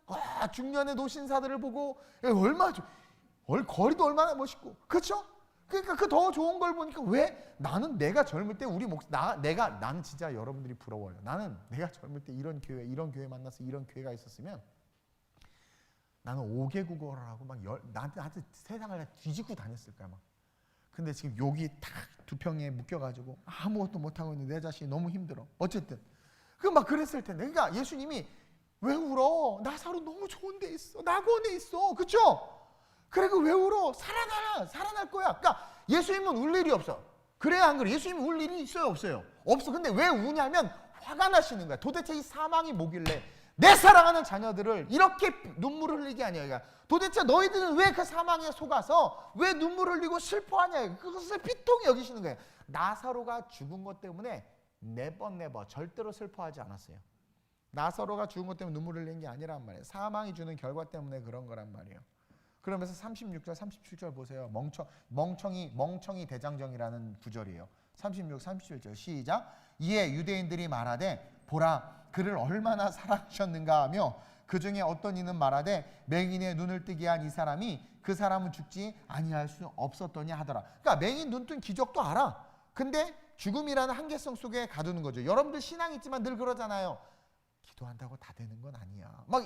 중년의 노신사들을 보고 얼마나 좋아. 거리도 얼마나 멋있고 그렇죠? 그러니까 그 더 좋은 걸 보니까 왜 나는 내가 젊을 때 나는 진짜 여러분들이 부러워요. 나는 내가 젊을 때 이런 교회 만나서 이런 교회가 있었으면 나는 5개 국어를 하고 막 나한테 세상을 다 뒤지고 다녔을 거야 막. 근데 지금 여기 딱 두 평에 묶여가지고 아무것도 못 하고 있는 내 자신이 너무 힘들어. 어쨌든 막 그랬을 텐데. 그러니까 예수님이 왜 울어? 나사로 너무 좋은 데 있어. 낙원에 있어. 그렇죠? 그리고 왜 울어? 살아날 거야. 그러니까 예수님은 울 일이 없어. 그래야 안 그래? 예수님은 울 일이 있어요? 없어요? 없어. 근데 왜 우냐면 화가 나시는 거야. 도대체 이 사망이 뭐길래 내 사랑하는 자녀들을 이렇게 눈물을 흘리게 하냐. 그러니까 도대체 너희들은 왜 그 사망에 속아서 왜 눈물을 흘리고 슬퍼하냐. 그것을 비통히 여기시는 거예요. 나사로가 죽은 것 때문에 네버 절대로 슬퍼하지 않았어요. 나사로가 죽은 것 때문에 눈물을 흘린 게 아니란 말이에요. 사망이 주는 결과 때문에 그런 거란 말이에요. 그러면서 36절, 37절 보세요. 멍청이 대장정이라는 구절이에요. 36, 37절 시작. 이에 유대인들이 말하되 보라 그를 얼마나 사랑하셨는가 하며 그 중에 어떤 이는 말하되 맹인의 눈을 뜨게 한 이 사람이 그 사람은 죽지 아니할 수 없었더니 하더라. 그러니까 맹인 눈 뜬 기적도 알아. 근데 죽음이라는 한계성 속에 가두는 거죠. 여러분들 신앙 있지만 늘 그러잖아요. 기도한다고 다 되는 건 아니야. 막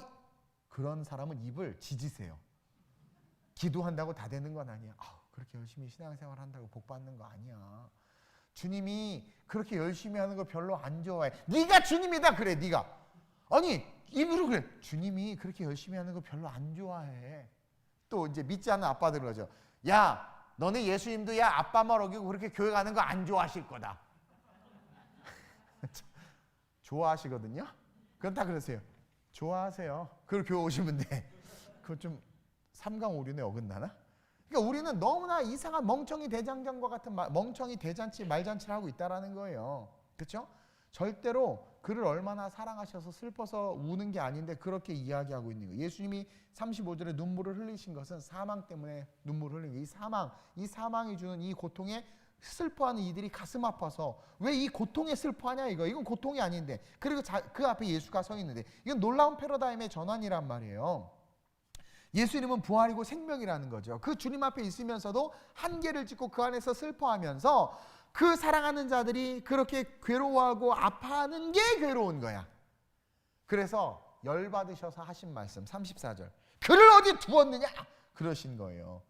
그런 사람은 입을 지지세요. 기도한다고 다 되는 건 아니야. 그렇게 열심히 신앙생활 한다고 복 받는 거 아니야. 주님이 그렇게 열심히 하는 거 별로 안 좋아해. 네가 주님이다 그래 네가. 아니 입으로 그래. 주님이 그렇게 열심히 하는 거 별로 안 좋아해. 또 이제 믿지 않는 아빠들 그러죠. 야 너네 예수님도 야 아빠 말 어기고 그렇게 교회 가는 거 안 좋아하실 거다. 좋아하시거든요. 그건 다 그러세요. 좋아하세요. 그걸 교회 오시면 돼. 그거 좀 삼강오륜에 어긋나나? 그러니까 우리는 너무나 이상한 멍청이 대장장과 같은 멍청이 대잔치 말잔치를 하고 있다라는 거예요. 그렇죠? 절대로 그를 얼마나 사랑하셔서 슬퍼서 우는 게 아닌데 그렇게 이야기하고 있는 거예요. 예수님이 35절에 눈물을 흘리신 것은 사망 때문에 눈물을 흘린 거예요. 이 사망이 주는 이 고통에 슬퍼하는 이들이 가슴 아파서 왜 이 고통에 슬퍼하냐 이건 고통이 아닌데 그리고 그 앞에 예수가 서 있는데 이건 놀라운 패러다임의 전환이란 말이에요. 예수님은 부활이고 생명이라는 거죠. 그 주님 앞에 있으면서도 한계를 짚고 그 안에서 슬퍼하면서 그 사랑하는 자들이 그렇게 괴로워하고 아파하는 게 괴로운 거야. 그래서 열받으셔서 하신 말씀 34절 그를 어디 두었느냐 그러신 거예요.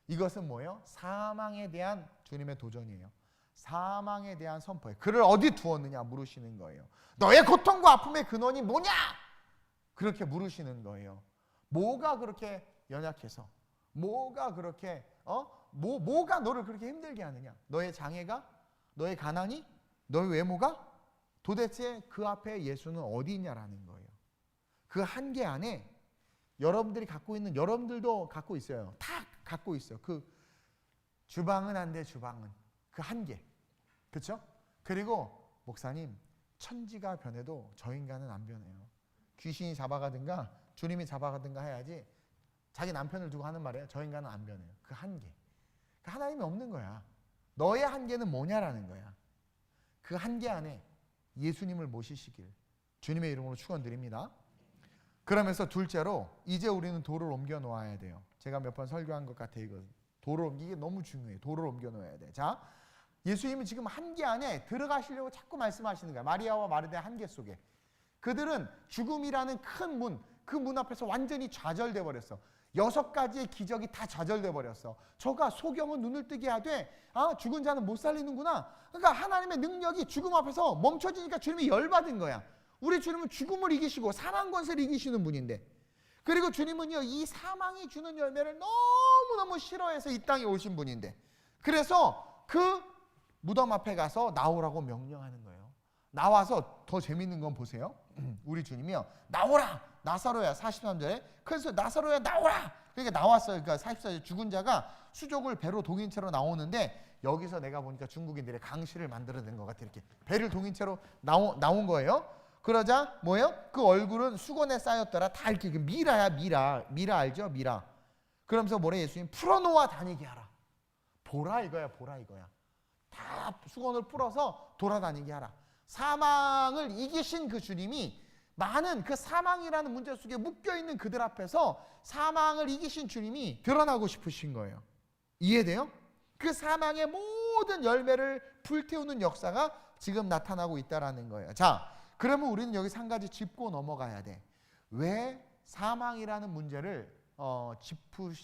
이것은 뭐예요? 사망에 대한 주님의 도전이에요. 사망에 대한 선포예요. 그를 어디 두었느냐 물으시는 거예요. 너의 고통과 아픔의 근원이 뭐냐 그렇게 물으시는 거예요. 뭐가 그렇게 연약해서 뭐가 그렇게 뭐가 너를 그렇게 힘들게 하느냐? 너의 장애가? 너의 가난이? 너의 외모가? 도대체 그 앞에 예수는 어디 있냐라는 거예요. 그 한계 안에 여러분들이 갖고 있는, 여러분들도 갖고 있어요. 다 갖고 있어요. 그 주방은 안 돼, 주방은. 그 한계. 그렇죠? 그리고 목사님, 천지가 변해도 저 인간은 안 변해요. 귀신이 잡아가든가 주님이 잡아가든가 해야지 자기 남편을 두고 하는 말이에요. 저 인간은 안 변해요. 그 한계. 그 하나님이 없는 거야. 너의 한계는 뭐냐라는 거야. 그 한계 안에 예수님을 모시시길 주님의 이름으로 축원드립니다. 그러면서 둘째로 이제 우리는 돌을 옮겨 놓아야 돼요. 제가 몇 번 설교한 것 같아요. 이거 돌을 옮기기 너무 중요해요. 돌을 옮겨 놓아야 돼. 자, 예수님이 지금 한계 안에 들어가시려고 자꾸 말씀하시는 거야. 마리아와 마르다의 한계 속에. 그들은 죽음이라는 큰 문, 그 문 앞에서 완전히 좌절돼 버렸어. 6가지의 기적이 다 좌절돼 버렸어. 저가 소경은 눈을 뜨게 하되 죽은 자는 못 살리는구나. 그러니까 하나님의 능력이 죽음 앞에서 멈춰지니까 주님이 열받은 거야. 우리 주님은 죽음을 이기시고 사망 권세를 이기시는 분인데, 그리고 주님은요 이 사망이 주는 열매를 너무너무 싫어해서 이 땅에 오신 분인데, 그래서 그 무덤 앞에 가서 나오라고 명령하는 거예요. 나와서 더 재밌는 건 보세요. 우리 주님이요 나오라 나사로야, 43절에 그래서 나사로야 나오라, 그러니까 나왔어요. 그러니까 44절 죽은 자가 수족을 배로 동인 채로 나오는데, 여기서 내가 보니까 중국인들의 강시를 만들어낸 것 같아. 이렇게 배를 동인 채로 나온 거예요. 그러자 뭐예요? 그 얼굴은 수건에 쌓였더라. 다 이렇게 미라야, 미라 알죠? 미라. 그러면서 뭐래? 예수님 풀어놓아 다니게 하라. 보라 이거야, 보라 이거야. 다 수건을 풀어서 돌아다니게 하라. 사망을 이기신 그 주님이 많은 그 사망이라는 문제 속에 묶여있는 그들 앞에서 사망을 이기신 주님이 드러나고 싶으신 거예요. 이해돼요? 그 사망의 모든 열매를 불태우는 역사가 지금 나타나고 있다는 거예요. 자, 그러면 우리는 여기서 한 가지 짚고 넘어가야 돼. 왜 사망이라는 문제를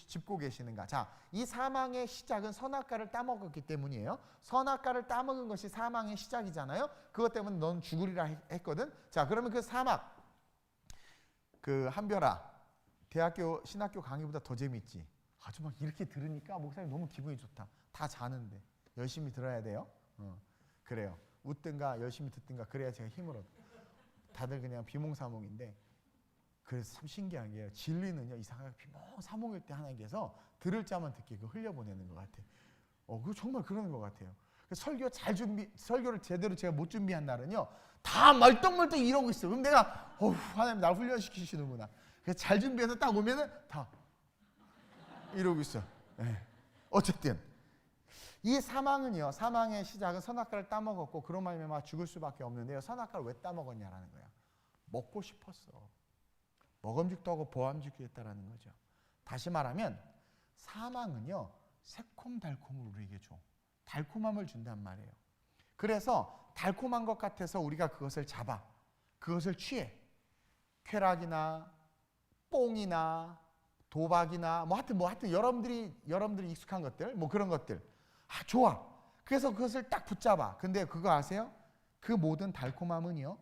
짚고 계시는가? 자, 이 사망의 시작은 선악과를 따먹었기 때문이에요. 선악과를 따먹은 것이 사망의 시작이잖아요. 그것 때문에 넌 죽으리라 했거든. 자, 그러면 그 사막, 그 한별아, 대학교 신학교 강의보다 더 재밌지? 아주 막 이렇게 들으니까 목사님 너무 기분이 좋다. 다 자는데 열심히 들어야 돼요. 그래요. 웃든가 열심히 듣든가 그래야 제가 힘을 얻어. 다들 그냥 비몽사몽인데, 그래서 참 신기한 게요. 진리는요 이상하게 비몽사몽일 때 하나님께서 들을 자만 듣게 흘려보내는 것 같아요. 그거 정말 그러는 것 같아요. 설교를 제대로 제가 못 준비한 날은요 다 말똥말똥 이러고 있어. 그럼 내가 하나님 날 훈련시키시는구나. 그래서 잘 준비해서 딱 오면은 다 이러고 있어. 네. 어쨌든 이 사망은요, 사망의 시작은 선악과를 따먹었고 그런 말미암아 죽을 수밖에 없는데요. 선악과를 왜 따먹었냐라는 거야. 먹고 싶었어. 먹음직도 하고 보암직도 했다라는 거죠. 다시 말하면 사망은요 새콤달콤을 우리에게 줘. 달콤함을 준단 말이에요. 그래서 달콤한 것 같아서 우리가 그것을 잡아, 그것을 취해. 쾌락이나 뽕이나 도박이나 하여튼 여러분들이 익숙한 것들, 그런 것들 좋아. 그래서 그것을 딱 붙잡아. 근데 그거 아세요? 그 모든 달콤함은요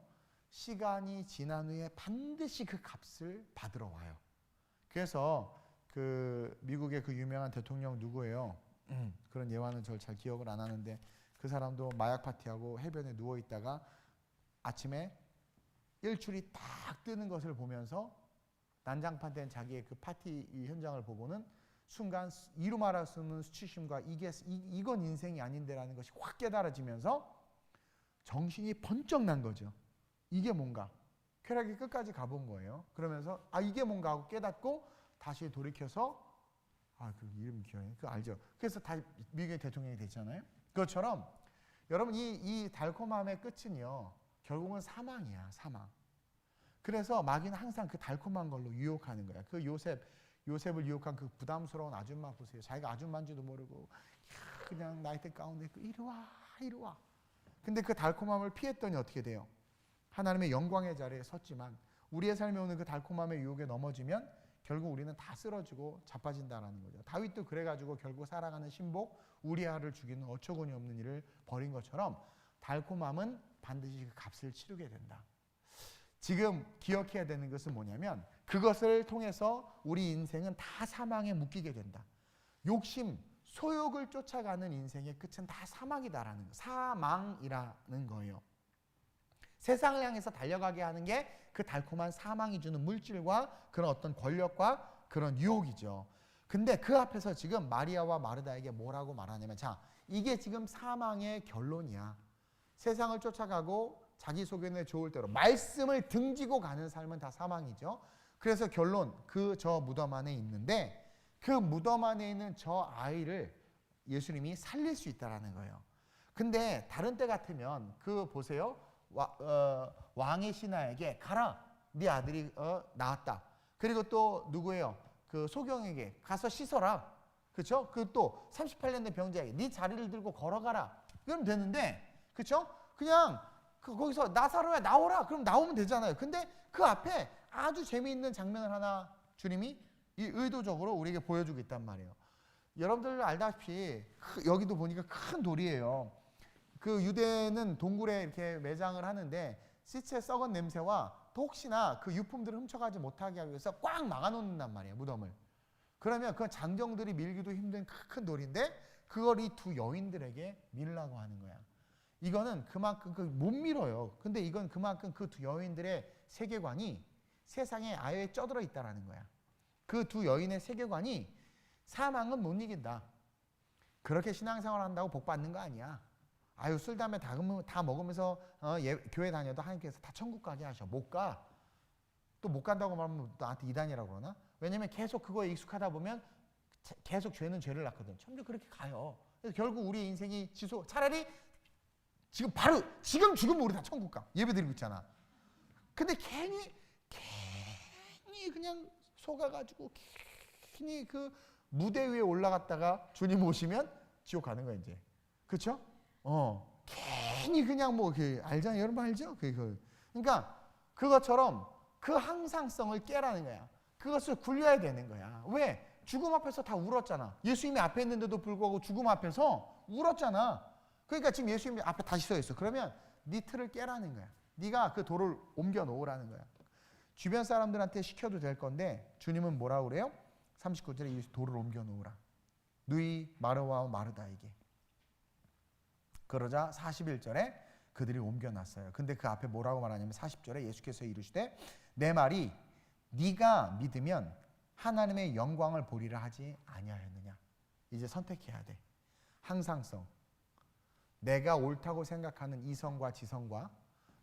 시간이 지난 후에 반드시 그 값을 받으러 와요. 그래서 그 미국의 그 유명한 대통령 누구예요? 그런 예화는 저 잘 기억을 안 하는데, 그 사람도 마약 파티하고 해변에 누워 있다가 아침에 일출이 딱 뜨는 것을 보면서 난장판된 자기의 그 파티 현장을 보고는 순간 이루 말할 수 없는 수치심과 이건 인생이 아닌데라는 것이 확 깨달아지면서 정신이 번쩍 난 거죠. 이게 뭔가? 쾌락이 끝까지 가본 거예요. 그러면서 이게 뭔가 하고 깨닫고 다시 돌이켜서 그 이름 기억이 그거 알죠? 그래서 다시 미국의 대통령이 됐잖아요. 그것처럼 여러분 이 달콤함의 끝은요 결국은 사망이야, 사망. 그래서 마귀는 항상 그 달콤한 걸로 유혹하는 거야. 그 요셉을 유혹한 그 부담스러운 아줌마 보세요. 자기가 아줌마인지도 모르고 그냥 나이트 가운데 이리 와. 근데 그 달콤함을 피했더니 어떻게 돼요? 하나님의 영광의 자리에 섰지만 우리의 삶에 오는 그 달콤함의 유혹에 넘어지면 결국 우리는 다 쓰러지고 자빠진다라는 거죠. 다윗도 그래가지고 결국 살아가는 신복 우리아를 죽이는 어처구니 없는 일을 벌인 것처럼 달콤함은 반드시 그 값을 치르게 된다. 지금 기억해야 되는 것은 뭐냐면 그 그것을 통해서 우리 인생은 다 사망에 묶이게 된다. 욕심, 소욕을 쫓아가는 인생의 끝은 다 사망이다라는 거, 사망이라는 거예요. 세상을 향해서 달려가게 하는 게 그 달콤한 사망이 주는 물질과 그런 어떤 권력과 그런 유혹이죠. 근데 그 앞에서 지금 마리아와 마르다에게 뭐라고 말하냐면, 자, 이게 지금 사망의 결론이야. 세상을 쫓아가고 자기 소견에 좋을 대로 말씀을 등지고 가는 삶은 다 사망이죠. 그래서 결론, 그 저 무덤 안에 있는데 그 무덤 안에 있는 저 아이를 예수님이 살릴 수 있다라는 거예요. 근데 다른 때 같으면 그 보세요. 왕의 신하에게 가라, 네 아들이 나왔다. 그리고 또 누구예요? 그 소경에게 가서 씻어라. 그렇죠? 그 또 38년 된 병자에게 네 자리를 들고 걸어가라. 그러면 되는데, 그렇죠? 그냥 거기서 나사로야 나오라. 그럼 나오면 되잖아요. 근데 그 앞에 아주 재미있는 장면을 하나 주님이 의도적으로 우리에게 보여주고 있단 말이에요. 여러분들 알다시피 여기도 보니까 큰 돌이에요. 그 유대는 동굴에 이렇게 매장을 하는데 시체 썩은 냄새와 또 혹시나 그 유품들을 훔쳐가지 못하게 하기 위해서 꽉 막아놓는단 말이에요, 무덤을. 그러면 그 장정들이 밀기도 힘든 큰 돌인데 그걸 이 두 여인들에게 밀라고 하는 거야. 이거는 그만큼 못 밀어요. 근데 이건 그만큼 그 두 여인들의 세계관이 세상에 아예 쪄들어 있다라는 거야. 그 두 여인의 세계관이 사망은 못 이긴다. 그렇게 신앙생활 한다고 복 받는 거 아니야. 아유, 술 담배 다 먹으면서 교회 다녀도 하나님께서 다 천국 가게 하셔. 못 가. 또 못 간다고 말하면 나한테 이단이라고 그러나? 왜냐면 계속 그거에 익숙하다 보면 계속 죄는 죄를 낳거든. 점점 그렇게 가요. 그래서 결국 우리 인생이 차라리 지금 바로 지금 죽으면 우리 다 천국 가. 예배 드리고 있잖아. 근데 괜히 그냥 속아가지고 괜히 그 무대 위에 올라갔다가 주님 오시면 지옥 가는 거야 이제. 그렇죠? 괜히 그냥 뭐 알잖아요. 여러분 알죠? 그러니까 그것처럼 그 항상성을 깨라는 거야. 그것을 굴려야 되는 거야. 왜? 죽음 앞에서 다 울었잖아. 예수님이 앞에 있는데도 불구하고 죽음 앞에서 울었잖아. 그러니까 지금 예수님이 앞에 다시 서 있어. 그러면 네 틀을 깨라는 거야. 네가 그 돌을 옮겨 놓으라는 거야. 주변 사람들한테 시켜도 될 건데 주님은 뭐라고 그래요? 39절에 이 돌을 옮겨 놓으라. 누이 마르와 마르다에게. 그러자 41절에 그들이 옮겨놨어요. 근데 그 앞에 뭐라고 말하냐면 40절에 예수께서 이르시되 내 말이 네가 믿으면 하나님의 영광을 보리라 하지 아니하였느냐. 이제 선택해야 돼. 항상성. 내가 옳다고 생각하는 이성과 지성과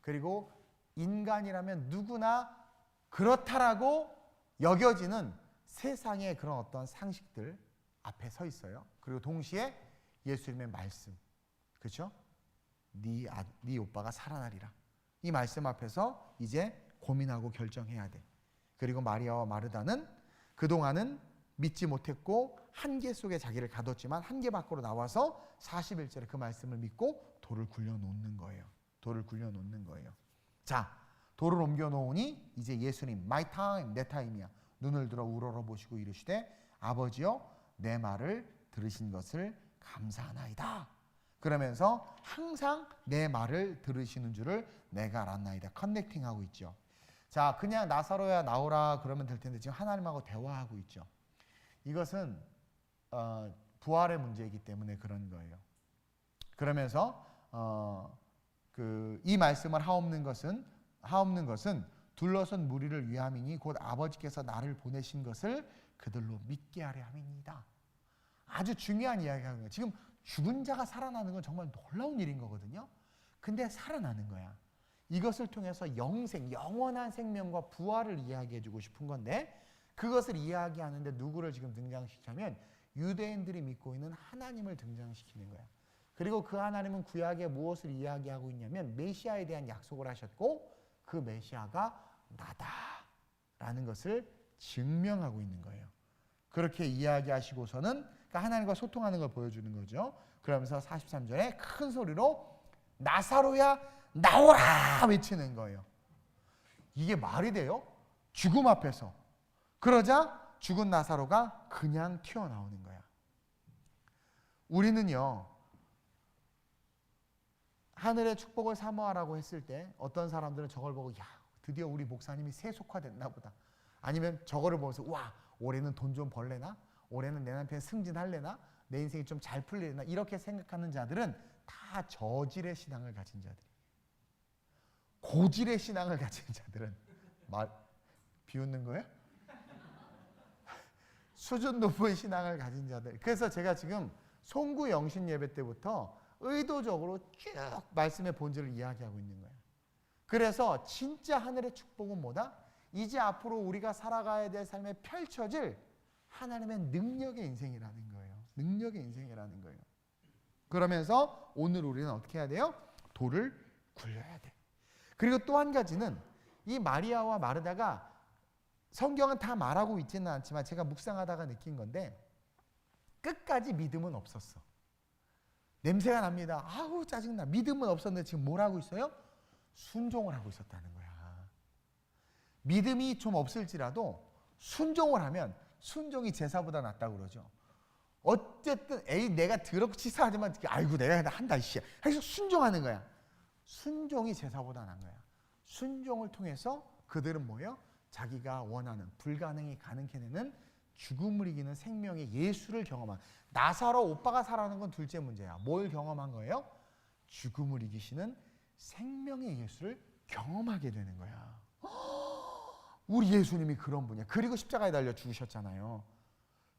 그리고 인간이라면 누구나 그렇다라고 여겨지는 세상의 그런 어떤 상식들 앞에 서 있어요. 그리고 동시에 예수님의 말씀. 그렇죠? 네 오빠가 살아나리라. 이 말씀 앞에서 이제 고민하고 결정해야 돼. 그리고 마리아와 마르다는 그동안은 믿지 못했고 한계 속에 자기를 가뒀지만 한계 밖으로 나와서 41절에 그 말씀을 믿고 돌을 굴려놓는 거예요. 돌을 굴려놓는 거예요. 자, 돌을 옮겨놓으니 이제 예수님 My time, 내 타임이야. 눈을 들어 우러러보시고 이르시되 아버지여 내 말을 들으신 것을 감사하나이다. 그러면서 항상 내 말을 들으시는 줄을 내가 알았나이다. 커넥팅하고 있죠. 자, 그냥 나사로야 나오라 그러면 될 텐데 지금 하나님하고 대화하고 있죠. 이것은 부활의 문제이기 때문에 그런 거예요. 그러면서 이 말씀을 하옵는 것은 둘러선 무리를 위함이니 곧 아버지께서 나를 보내신 것을 그들로 믿게 하려 함이니이다. 아주 중요한 이야기가 거예요. 지금 죽은 자가 살아나는 건 정말 놀라운 일인 거거든요. 근데 살아나는 거야. 이것을 통해서 영원한 생명과 부활을 이야기해주고 싶은 건데 그것을 이야기하는데 누구를 지금 등장시키냐면 유대인들이 믿고 있는 하나님을 등장시키는 거야. 그리고 그 하나님은 구약에 무엇을 이야기하고 있냐면 메시아에 대한 약속을 하셨고 그 메시아가 나다라는 것을 증명하고 있는 거예요. 그렇게 이야기하시고서는 그러니까 하나님과 소통하는 걸 보여주는 거죠. 그러면서 43절에 큰 소리로 나사로야 나오라 외치는 거예요. 이게 말이 돼요? 죽음 앞에서. 그러자 죽은 나사로가 그냥 튀어나오는 거야. 우리는요, 하늘의 축복을 사모하라고 했을 때 어떤 사람들은 저걸 보고 야, 드디어 우리 목사님이 세속화됐나 보다. 아니면 저거를 보면서 와, 올해는 돈 좀 벌래나? 올해는 내 남편 승진할래나? 내 인생이 좀 잘 풀리나? 이렇게 생각하는 자들은 다 저질의 신앙을 가진 자들이에요. 고질의 신앙을 가진 자들은 비웃는 거예요? 수준 높은 신앙을 가진 자들. 그래서 제가 지금 송구 영신 예배 때부터 의도적으로 쭉 말씀의 본질을 이야기하고 있는 거예요. 그래서 진짜 하늘의 축복은 뭐다? 이제 앞으로 우리가 살아가야 될 삶에 펼쳐질 하나님의 능력의 인생이라는 거예요. 능력의 인생이라는 거예요. 그러면서 오늘 우리는 어떻게 해야 돼요? 돌을 굴려야 돼. 그리고 또 한 가지는 이 마리아와 마르다가 성경은 다 말하고 있지는 않지만 제가 묵상하다가 느낀 건데 끝까지 믿음은 없었어. 냄새가 납니다. 아우 짜증나. 믿음은 없었는데 지금 뭘 하고 있어요? 순종을 하고 있었다는 거야. 믿음이 좀 없을지라도 순종을 하면 순종이 제사보다 낫다고 그러죠. 어쨌든 내가 더럽고 치사하지만 아이고 내가 한다 이씨 해서 순종하는 거야. 순종이 제사보다 나은 거야. 순종을 통해서 그들은 뭐예요? 자기가 원하는 불가능이 가능케 되는 죽음을 이기는 생명의 예수를 경험한. 나사로 오빠가 살아나는 건 둘째 문제야. 뭘 경험한 거예요? 죽음을 이기시는 생명의 예수를 경험하게 되는 거야. 우리 예수님이 그런 분이야. 그리고 십자가에 달려 죽으셨잖아요.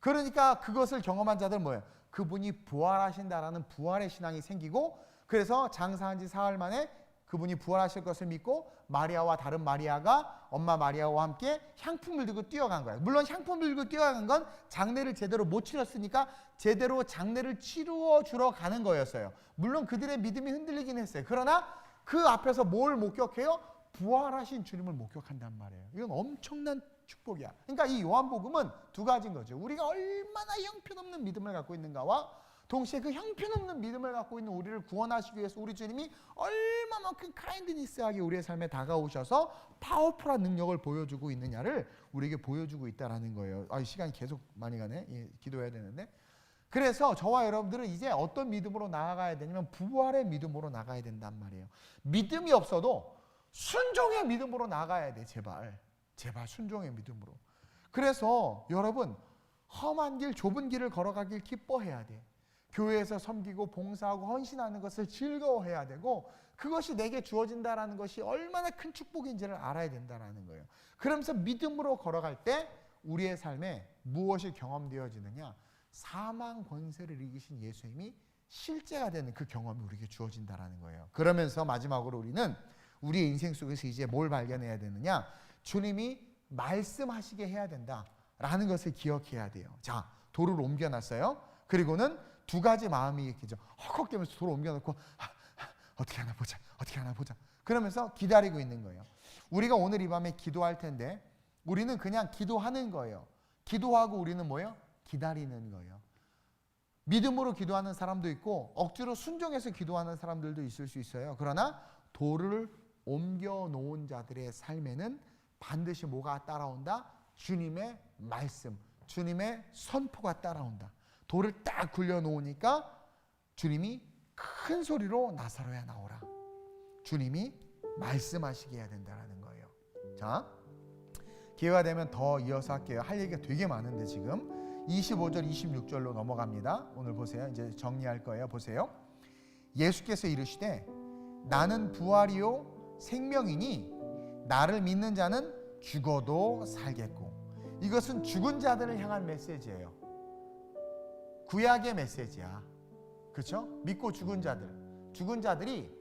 그러니까 그것을 경험한 자들은 뭐예요? 그분이 부활하신다라는 부활의 신앙이 생기고, 그래서 장사한 지 사흘 만에 그분이 부활하실 것을 믿고 마리아와 다른 마리아가 엄마 마리아와 함께 향품을 들고 뛰어간 거예요. 물론 향품을 들고 뛰어간 건 장례를 제대로 못 치렀으니까 제대로 장례를 치루어 주러 가는 거였어요. 물론 그들의 믿음이 흔들리긴 했어요. 그러나 그 앞에서 뭘 목격해요? 부활하신 주님을 목격한단 말이에요. 이건 엄청난 축복이야. 그러니까 이 요한복음은 두 가지인 거죠. 우리가 얼마나 형편없는 믿음을 갖고 있는가와 동시에 그 형편없는 믿음을 갖고 있는 우리를 구원하시기 위해서 우리 주님이 얼마만큼 카인드니스하게 우리의 삶에 다가오셔서 파워풀한 능력을 보여주고 있느냐를 우리에게 보여주고 있다는 거예요. 시간이 계속 많이 가네. 기도해야 되는데. 그래서 저와 여러분들은 이제 어떤 믿음으로 나아가야 되냐면 부활의 믿음으로 나가야 된단 말이에요. 믿음이 없어도 순종의 믿음으로 나가야 돼. 제발 순종의 믿음으로. 그래서 여러분 험한 길 좁은 길을 걸어가길 기뻐해야 돼. 교회에서 섬기고 봉사하고 헌신하는 것을 즐거워해야 되고, 그것이 내게 주어진다라는 것이 얼마나 큰 축복인지를 알아야 된다는 거예요. 그러면서 믿음으로 걸어갈 때 우리의 삶에 무엇이 경험되어지느냐? 사망 권세를 이기신 예수님이 실제가 되는 그 경험이 우리에게 주어진다는 거예요. 그러면서 마지막으로 우리는 우리의 인생 속에서 이제 뭘 발견해야 되느냐? 주님이 말씀하시게 해야 된다라는 것을 기억해야 돼요. 자, 돌을 옮겨놨어요. 그리고는 두 가지 마음이 있겠죠. 헉헉대면서 돌을 옮겨놓고 어떻게 하나 보자. 그러면서 기다리고 있는 거예요. 우리가 오늘 이 밤에 기도할 텐데 우리는 그냥 기도하는 거예요. 기도하고 우리는 뭐예요? 기다리는 거예요. 믿음으로 기도하는 사람도 있고 억지로 순종해서 기도하는 사람들도 있을 수 있어요. 그러나 돌을 옮겨놓은 자들의 삶에는 반드시 뭐가 따라온다? 주님의 말씀, 주님의 선포가 따라온다. 돌을 딱 굴려놓으니까 주님이 큰 소리로 나사로야 나오라. 주님이 말씀하시게 해야 된다는 거예요. 자, 기회가 되면 더 이어서 할게요. 할 얘기가 되게 많은데 지금 25절 26절로 넘어갑니다. 오늘 보세요. 이제 정리할 거예요. 보세요. 예수께서 이르시되 나는 부활이요 생명이니 나를 믿는 자는 죽어도 살겠고. 이것은 죽은 자들을 향한 메시지예요. 구약의 메시지야. 그렇죠? 믿고 죽은 자들이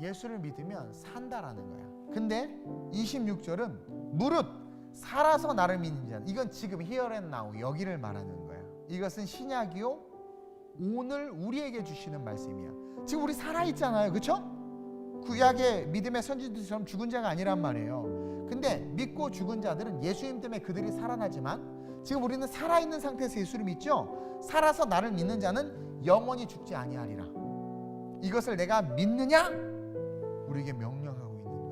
예수를 믿으면 산다라는 거야. 근데 26절은 무릇 살아서 나를 믿는 자는, 이건 지금 here and now 여기를 말하는 거야. 이것은 신약이요 오늘 우리에게 주시는 말씀이야. 지금 우리 살아있잖아요. 그렇죠? 구약의 믿음의 선지자들처럼 죽은 자가 아니란 말이에요. 근데 믿고 죽은 자들은 예수님 때문에 그들이 살아나지만 지금 우리는 살아있는 상태에서 예수를 믿죠. 살아서 나를 믿는 자는 영원히 죽지 아니하리라. 이것을 내가 믿느냐? 우리에게 명령하고 있는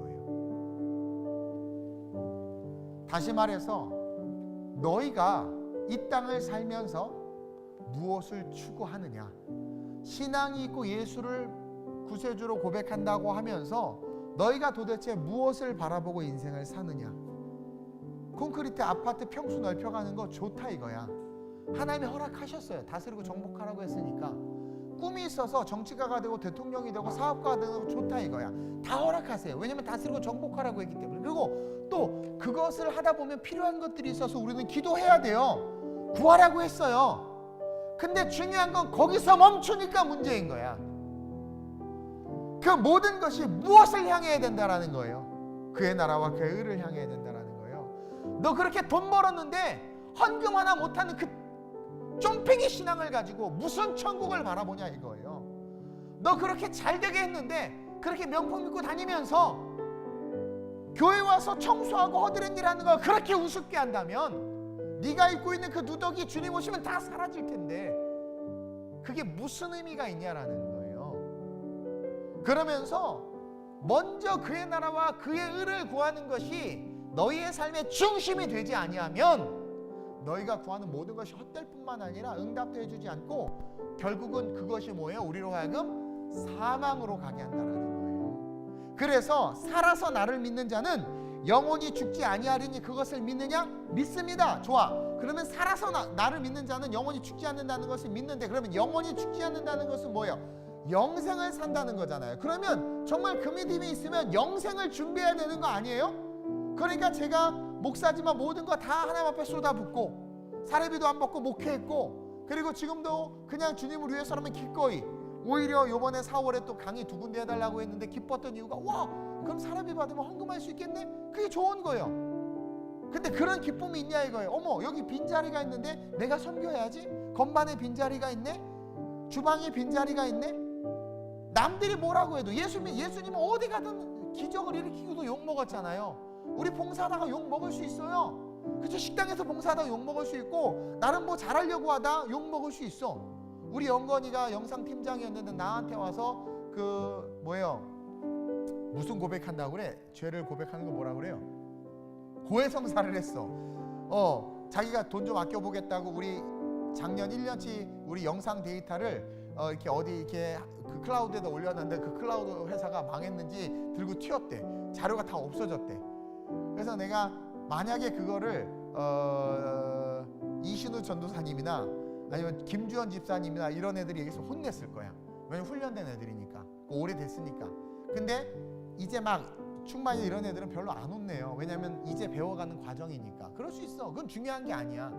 거예요. 다시 말해서 너희가 이 땅을 살면서 무엇을 추구하느냐? 신앙이 있고 예수를 구세주로 고백한다고 하면서 너희가 도대체 무엇을 바라보고 인생을 사느냐? 콘크리트 아파트 평수 넓혀가는 거 좋다 이거야. 하나님이 허락하셨어요. 다스리고 정복하라고 했으니까. 꿈이 있어서 정치가가 되고 대통령이 되고 사업가가 되고 좋다 이거야. 다 허락하세요. 왜냐면 다스리고 정복하라고 했기 때문에. 그리고 또 그것을 하다 보면 필요한 것들이 있어서 우리는 기도해야 돼요. 구하라고 했어요. 근데 중요한 건 거기서 멈추니까 문제인 거야. 그 모든 것이 무엇을 향해야 된다라는 거예요. 그의 나라와 그의 의를 향해야 된다라는 거예요. 너 그렇게 돈 벌었는데 헌금 하나 못하는 그 쫌팽이 신앙을 가지고 무슨 천국을 바라보냐 이거예요. 너 그렇게 잘되게 했는데 그렇게 명품 입고 다니면서 교회 와서 청소하고 허드렛 일하는 걸 그렇게 우습게 한다면 네가 입고 있는 그 누더기 주님 오시면 다 사라질 텐데 그게 무슨 의미가 있냐라는 거예요. 그러면서 먼저 그의 나라와 그의 의를 구하는 것이 너희의 삶의 중심이 되지 아니하면 너희가 구하는 모든 것이 헛될 뿐만 아니라 응답도 해주지 않고 결국은 그것이 뭐예요? 우리로 하여금 사망으로 가게 한다는 거예요. 그래서 살아서 나를 믿는 자는 영원히 죽지 아니하리니 그것을 믿느냐? 믿습니다. 좋아. 그러면 살아서 나를 믿는 자는 영원히 죽지 않는다는 것을 믿는데 그러면 영원히 죽지 않는다는 것은 뭐예요? 영생을 산다는 거잖아요. 그러면 정말 그 믿음이 있으면 영생을 준비해야 되는 거 아니에요? 그러니까 제가 목사지만 모든 거 다 하나님 앞에 쏟아붓고 사례비도 안 받고 목회했고 그리고 지금도 그냥 주님을 위해서라면 기꺼이 오히려 요번에 4월에 또 강의 2군데 해달라고 했는데 기뻤던 이유가 와 그럼 사례비 받으면 헌금할 수 있겠네? 그게 좋은 거예요. 근데 그런 기쁨이 있냐 이거예요. 어머 여기 빈자리가 있는데 내가 섬겨야지. 건반에 빈자리가 있네. 주방에 빈자리가 있네. 남들이 뭐라고 해도 예수님은 어디 가든 기적을 일으키고도 욕먹었잖아요. 우리 봉사하다가 욕먹을 수 있어요. 그쵸? 식당에서 봉사하다가 욕먹을 수 있고 나름 뭐 잘하려고 하다 욕먹을 수 있어. 우리 영건이가 영상팀장이었는데 나한테 와서 그 뭐예요 무슨 고백한다고 그래? 죄를 고백하는 거 뭐라 그래요? 고해성사를 했어. 자기가 돈 좀 아껴보겠다고 우리 작년 1년치 우리 영상 데이터를 이렇게 어디 이렇게 그 클라우드에다 올렸는데 그 클라우드 회사가 망했는지 들고 튀었대. 자료가 다 없어졌대. 그래서 내가 만약에 그거를 이신우 전도사님이나 아니면 김주원 집사님이나 이런 애들이 여기서 혼냈을 거야. 왜냐면 훈련된 애들이니까 오래됐으니까. 근데 이제 막 충만히 이런 애들은 별로 안 혼내요. 왜냐면 이제 배워가는 과정이니까. 그럴 수 있어. 그건 중요한 게 아니야.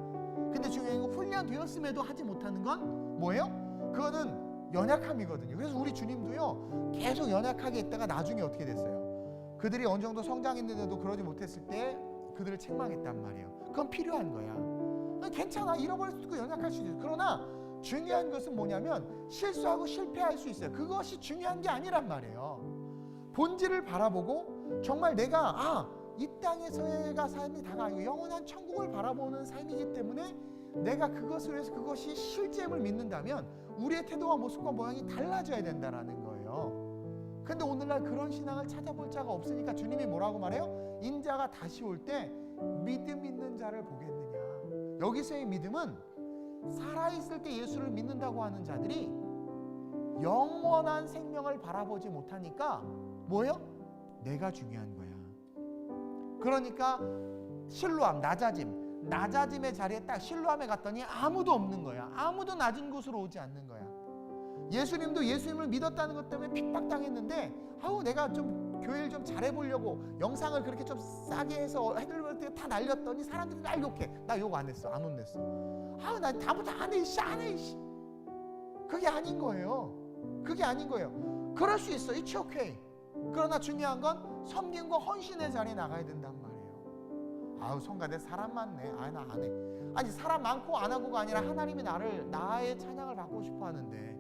근데 중요한 건 훈련되었음에도 하지 못하는 건 뭐예요? 그거는 연약함이거든요. 그래서 우리 주님도요 계속 연약하게 있다가 나중에 어떻게 됐어요? 그들이 어느 정도 성장했는데도 그러지 못했을 때 그들을 책망했단 말이에요. 그건 필요한 거야. 괜찮아. 잃어버릴 수도 있고 연약할 수도 있어. 그러나 중요한 것은 뭐냐면 실수하고 실패할 수 있어요. 그것이 중요한 게 아니란 말이에요. 본질을 바라보고 정말 내가 이 땅에서의 삶이 다가 아니고 영원한 천국을 바라보는 삶이기 때문에 내가 그것을 위해서 그것이 실제임을 믿는다면 우리의 태도와 모습과 모양이 달라져야 된다는 거예요. 근데 오늘날 그런 신앙을 찾아볼 자가 없으니까 주님이 뭐라고 말해요? 인자가 다시 올 때 믿음 있는 자를 보겠느냐. 여기서의 믿음은 살아있을 때 예수를 믿는다고 하는 자들이 영원한 생명을 바라보지 못하니까 뭐예요? 내가 중요한 거야. 그러니까 실로암, 낮아짐의 자리에 딱 실로암에 갔더니 아무도 없는 거야. 아무도 낮은 곳으로 오지 않는 거야. 예수님도 예수님을 믿었다는 것 때문에 핍박당했는데 내가 좀 교회를 좀 잘해보려고 영상을 그렇게 좀 싸게 해서 해드릴 때 다 날렸더니 사람들이 날 욕해. 나 욕 안 했어. 안 혼냈어. 나 다부터 안 해. 안 해. 그게 아닌 거예요. 그게 아닌 거예요. 그럴 수 있어. It's okay. 그러나 중요한 건 섬김과 헌신의 자리에 나가야 된단 말이에요. 성가대 사람 많네. 나 안 해. 아니 사람 많고 안 하고가 아니라 하나님이 나의 찬양을 받고 싶어 하는데,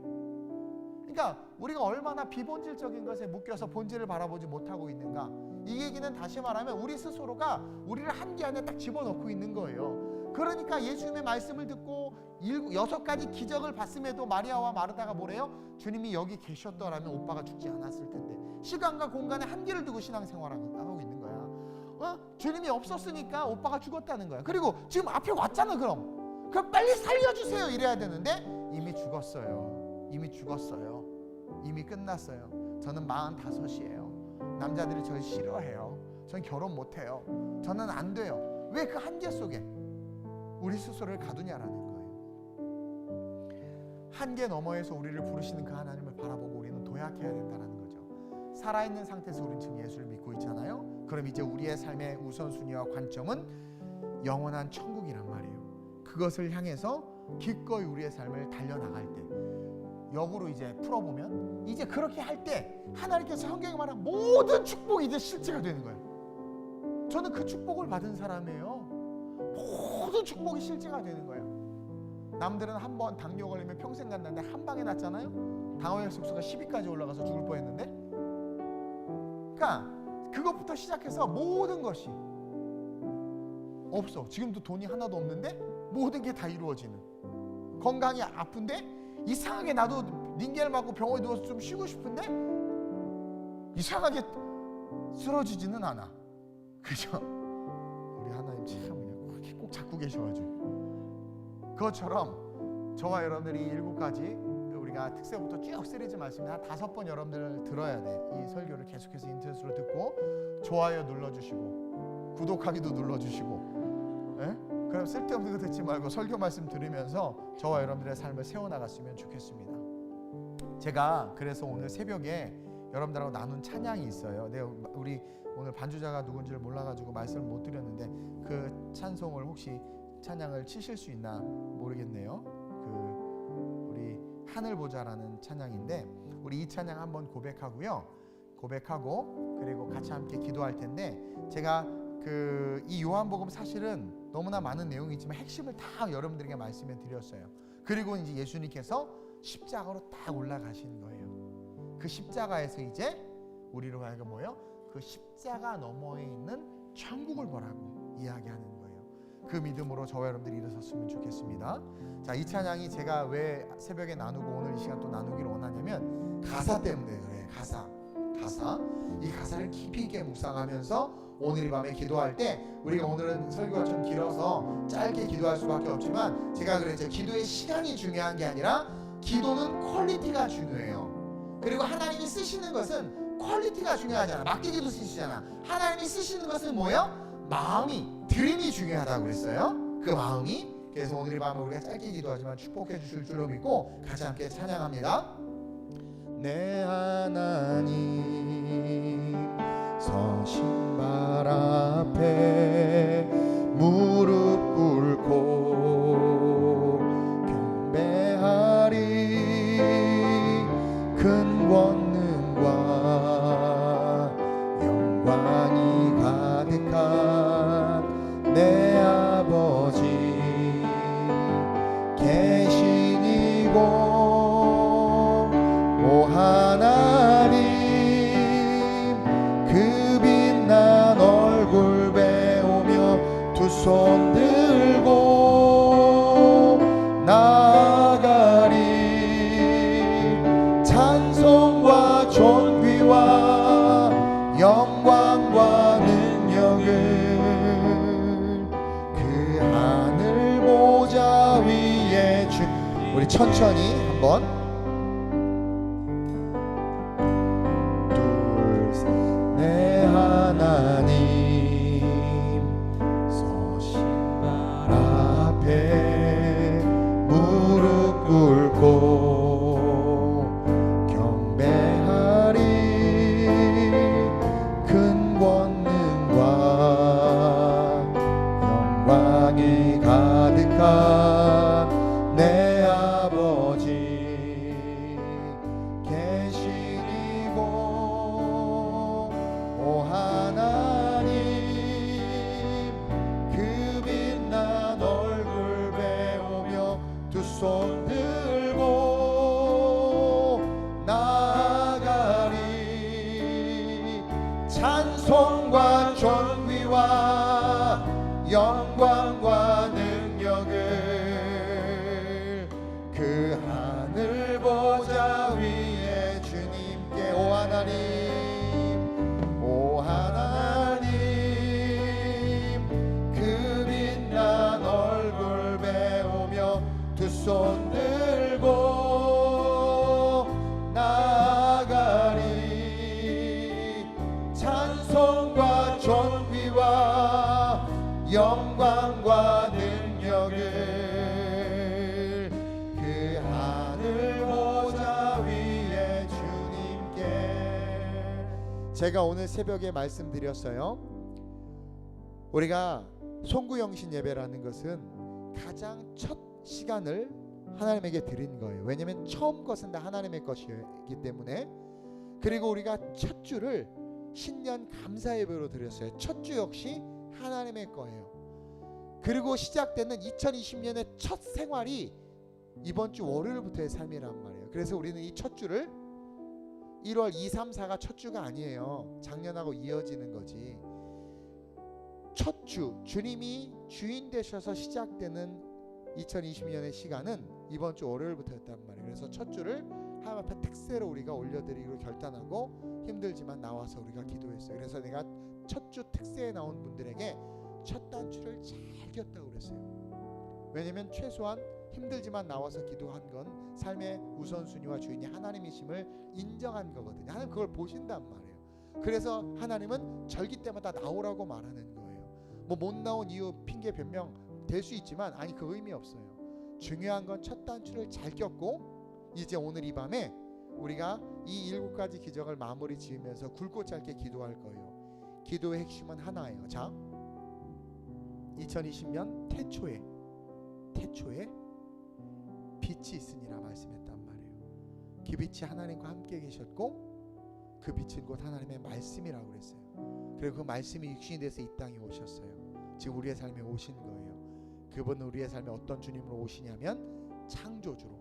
그러니까 우리가 얼마나 비본질적인 것에 묶여서 본질을 바라보지 못하고 있는가. 이 얘기는 다시 말하면 우리 스스로가 우리를 한계 안에 딱 집어넣고 있는 거예요. 그러니까 예수님의 말씀을 듣고 6가지 기적을 봤음에도 마리아와 마르다가 뭐래요? 주님이 여기 계셨더라면 오빠가 죽지 않았을 텐데. 시간과 공간에 한계를 두고 신앙생활하고 있는 거야. 주님이 없었으니까 오빠가 죽었다는 거야. 그리고 지금 앞에 왔잖아. 그럼 빨리 살려주세요 이래야 되는데 이미 죽었어요. 이미 끝났어요. 저는 45이에요. 남자들이 저를 싫어해요. 전 결혼 못해요. 저는 안 돼요. 왜 그 한계 속에 우리 스스로를 가두냐라는 거예요. 한계 너머에서 우리를 부르시는 그 하나님을 바라보고 우리는 도약해야 된다는 거죠. 살아있는 상태에서 우리는 지금 예수를 믿고 있잖아요. 그럼 이제 우리의 삶의 우선순위와 관점은 영원한 천국이란 말이에요. 그것을 향해서 기꺼이 우리의 삶을 달려나갈 때, 역으로 이제 풀어보면 이제 그렇게 할 때 하나님께서 성경에 말한 모든 축복이 이제 실제가 되는 거예요. 저는 그 축복을 받은 사람이에요. 모든 축복이 실제가 되는 거예요. 남들은 한 번 당뇨 걸리면 평생 간다는데 한 방에 났잖아요. 당화혈색소가 10위까지 올라가서 죽을 뻔했는데. 그러니까 그것부터 시작해서 모든 것이 없어. 지금도 돈이 하나도 없는데 모든 게 다 이루어지는. 건강이 아픈데 이상하게 나도 링겔 맞고 병원에 누워서 좀 쉬고 싶은데 이상하게 쓰러지지는 않아. 그죠? 우리 하나님 참 그렇게 꼭 잡고 계셔가지고. 그것처럼 저와 여러분들이 7가지 우리가 특세부터 쭉 시리즈 말씀을 한 5번 여러분들 들어야 돼. 이 설교를 계속해서 인터넷으로 듣고 좋아요 눌러주시고 구독하기도 눌러주시고, 예? 그럼 쓸데없는 거 듣지 말고 설교 말씀 들으면서 저와 여러분들의 삶을 세워나갔으면 좋겠습니다. 제가 그래서 오늘 새벽에 여러분들하고 나눈 찬양이 있어요. 우리 오늘 반주자가 누군지를 몰라가지고 말씀을 못 드렸는데 그 찬송을 혹시 찬양을 치실 수 있나 모르겠네요. 우리 하늘 보자라는 찬양인데 우리 이 찬양 한번 고백하고요. 고백하고 그리고 같이 함께 기도할 텐데, 제가 이 요한복음 사실은 너무나 많은 내용이 있지만 핵심을 다 여러분들에게 말씀해 드렸어요. 그리고 이제 예수님께서 십자가로 딱 올라가신 거예요. 그 십자가에서 이제 우리로 하여금 뭐예요? 그 십자가 너머에 있는 천국을 보라고 이야기하는 거예요. 그 믿음으로 저와 여러분들이 일어섰으면 좋겠습니다. 자, 이 찬양이 제가 왜 새벽에 나누고 오늘 이 시간 또 나누기를 원하냐면 가사 때문에 그래요. 가사. 이 가사를 깊이 있게 묵상하면서 오늘 이 밤에 기도할 때, 우리가 오늘은 설교가 좀 길어서 짧게 기도할 수밖에 없지만 제가 그랬죠. 기도의 시간이 중요한 게 아니라 기도는 퀄리티가 중요해요. 그리고 하나님이 쓰시는 것은 퀄리티가 중요하잖아. 맡기기도 쓰시잖아. 하나님이 쓰시는 것은 뭐예요? 마음이, 드림이 중요하다고 그랬어요. 그 마음이. 그래서 오늘 이 밤에 우리가 짧게 기도하지만 축복해 주실 줄로 믿고 같이 함께 찬양합니다. 내 하나님 서신 발 앞에 무릎 꿇고 경배하리. 큰 권능과 영광이 가득한 내 아버지 계신 이곳, 오 하나님 그 빛난 얼굴 배우며 두 손 들고 나아가리. 찬송과 존귀와 영광과 능력을 그 하늘 보좌 위에 주. 우리 천천히 한번. 내 하나님 서신 발 앞에 무릎 꿇고 경배하리. 큰 권능과 영광이 가득한 내 아버지 계신 이곳, 오 하나님 그 빛난 얼굴 배우며 두 손 들고 나아가리. 찬송과 존귀와 영광과 능력을 그 하늘 보좌 위에 주님께. 오 하나님, 오 하나님 그 빛난 얼굴 배우며 두 손 들고 나아가리. 찬송과 존귀와 영광과 능력을 그 하늘 보좌 위에 주님께. 제가 오늘 새벽에 말씀드렸어요. 우리가 송구영신 예배라는 것은 가장 첫 시간을 하나님에게 드린 거예요. 왜냐하면 처음 것은 다 하나님의 것이기 때문에. 그리고 우리가 첫 주를 신년 감사 예배로 드렸어요. 첫 주 역시 하나님의 거예요. 그리고 시작되는 2020년의 첫 생활이 이번 주 월요일부터의 삶이란 말이에요. 그래서 우리는 이 첫 주를 1월 2, 3, 4가 첫 주가 아니에요. 작년하고 이어지는 거지. 첫 주, 주님이 주인 되셔서 시작되는 2020년의 시간은 이번 주 월요일부터였단 말이에요. 그래서 첫 주를 하나님 앞에 특세로 우리가 올려드리기로 결단하고 힘들지만 나와서 우리가 기도했어요. 그래서 내가 첫 주 특세에 나온 분들에게 첫 단추를 잘 꼈다고 그랬어요. 왜냐면 최소한 힘들지만 나와서 기도한 건 삶의 우선순위와 주인이 하나님이심을 인정한 거거든요. 하나님 그걸 보신단 말이에요. 그래서 하나님은 절기 때마다 나오라고 말하는 거예요. 뭐 못 나온 이유 핑계 변명 될 수 있지만 아니 그 의미 없어요. 중요한 건 첫 단추를 잘 꼈고 이제 오늘 이 밤에 우리가 이 7가지 기적을 마무리 지으면서 굵고 짧게 기도할 거예요. 기도의 핵심은 하나예요. 자, 2020년 태초에 빛이 있으니라 말씀했단 말이에요. 그 빛이 하나님과 함께 계셨고 그 빛은 곧 하나님의 말씀이라고 그랬어요. 그리고 그 말씀이 육신이 돼서 이 땅에 오셨어요. 지금 우리의 삶에 오신 거예요. 그분은 우리의 삶에 어떤 주님으로 오시냐면 창조주로.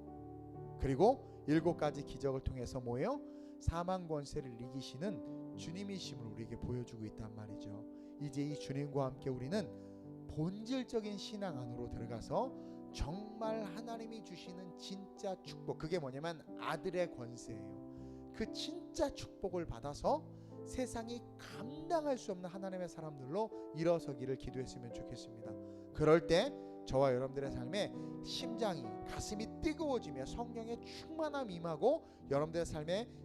그리고 7가지 기적을 통해서 뭐예요? 사망 권세를 이기시는 주님이심을 우리에게 보여주고 있단 말이죠. 이제 이 주님과 함께 우리는 본질적인 신앙 안으로 들어가서 정말 하나님이 주시는 진짜 축복, 그게 뭐냐면 아들의 권세예요. 그 진짜 축복을 받아서 세상이 감당할 수 없는 하나님의 사람들로 일어서기를 기도했으면 좋겠습니다. 그럴 때 저와 여러분들의 삶에 심장이, 가슴이 뜨거워지며 성령의 충만함이 임하고 여러분들의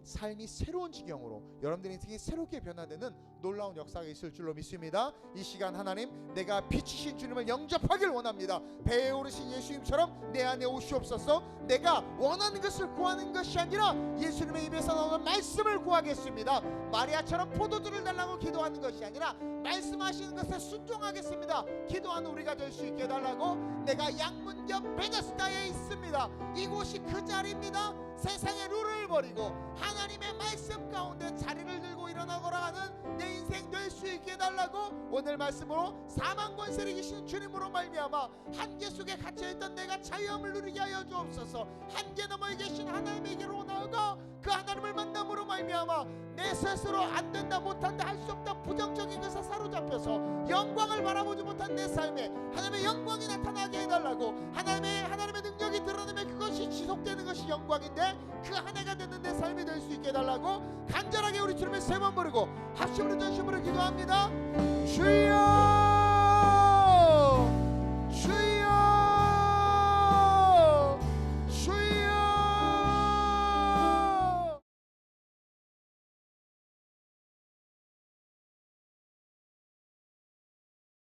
삶이 새로운 지경으로, 여러분들의 인생이 새롭게 변화되는 놀라운 역사가 있을 줄로 믿습니다. 이 시간 하나님, 내가 빛이신 주님을 영접하길 원합니다. 배에 오르신 예수님처럼 내 안에 오시옵소서. 내가 원하는 것을 구하는 것이 아니라 예수님의 입에서 나오는 말씀을 구하겠습니다. 마리아처럼 포도주를 달라고 기도하는 것이 아니라 말씀하시는 것에 순종하겠습니다. 기도하는 우리가 될 수 있게 해달라고. 내가 양문 옆 베데스다에 있습니다. 이곳이 그 자리입니다. 세상의 룰을 버리고 하나님의 말씀 가운데 자리를 들고 일어나거라 하는 내 인생 될 수 있게 해달라고. 오늘 말씀으로 사망 권세를 이기신 주님으로 말미암아 한계 속에 갇혀있던 내가 자유함을 누리게 하여 주옵소서. 한계 너머에 계신 하나님에게로 나아가 그 하나님을 만남으로 말미암아 내 스스로 안된다, 못한다, 할 수 없다, 부정적인 것에 사로잡혀서 영광을 바라보지 못한 내 삶에 하나님의 영광이 나타나게 해달라고. 하나님의 능력이 드러나면 그것이 지속되는 것이 영광인데 그 한 해가 되는 내 삶이 될 수 있게 해달라고 간절하게 우리 주님을 세 번 부르고 합심으로 전심으로 기도합니다. 주여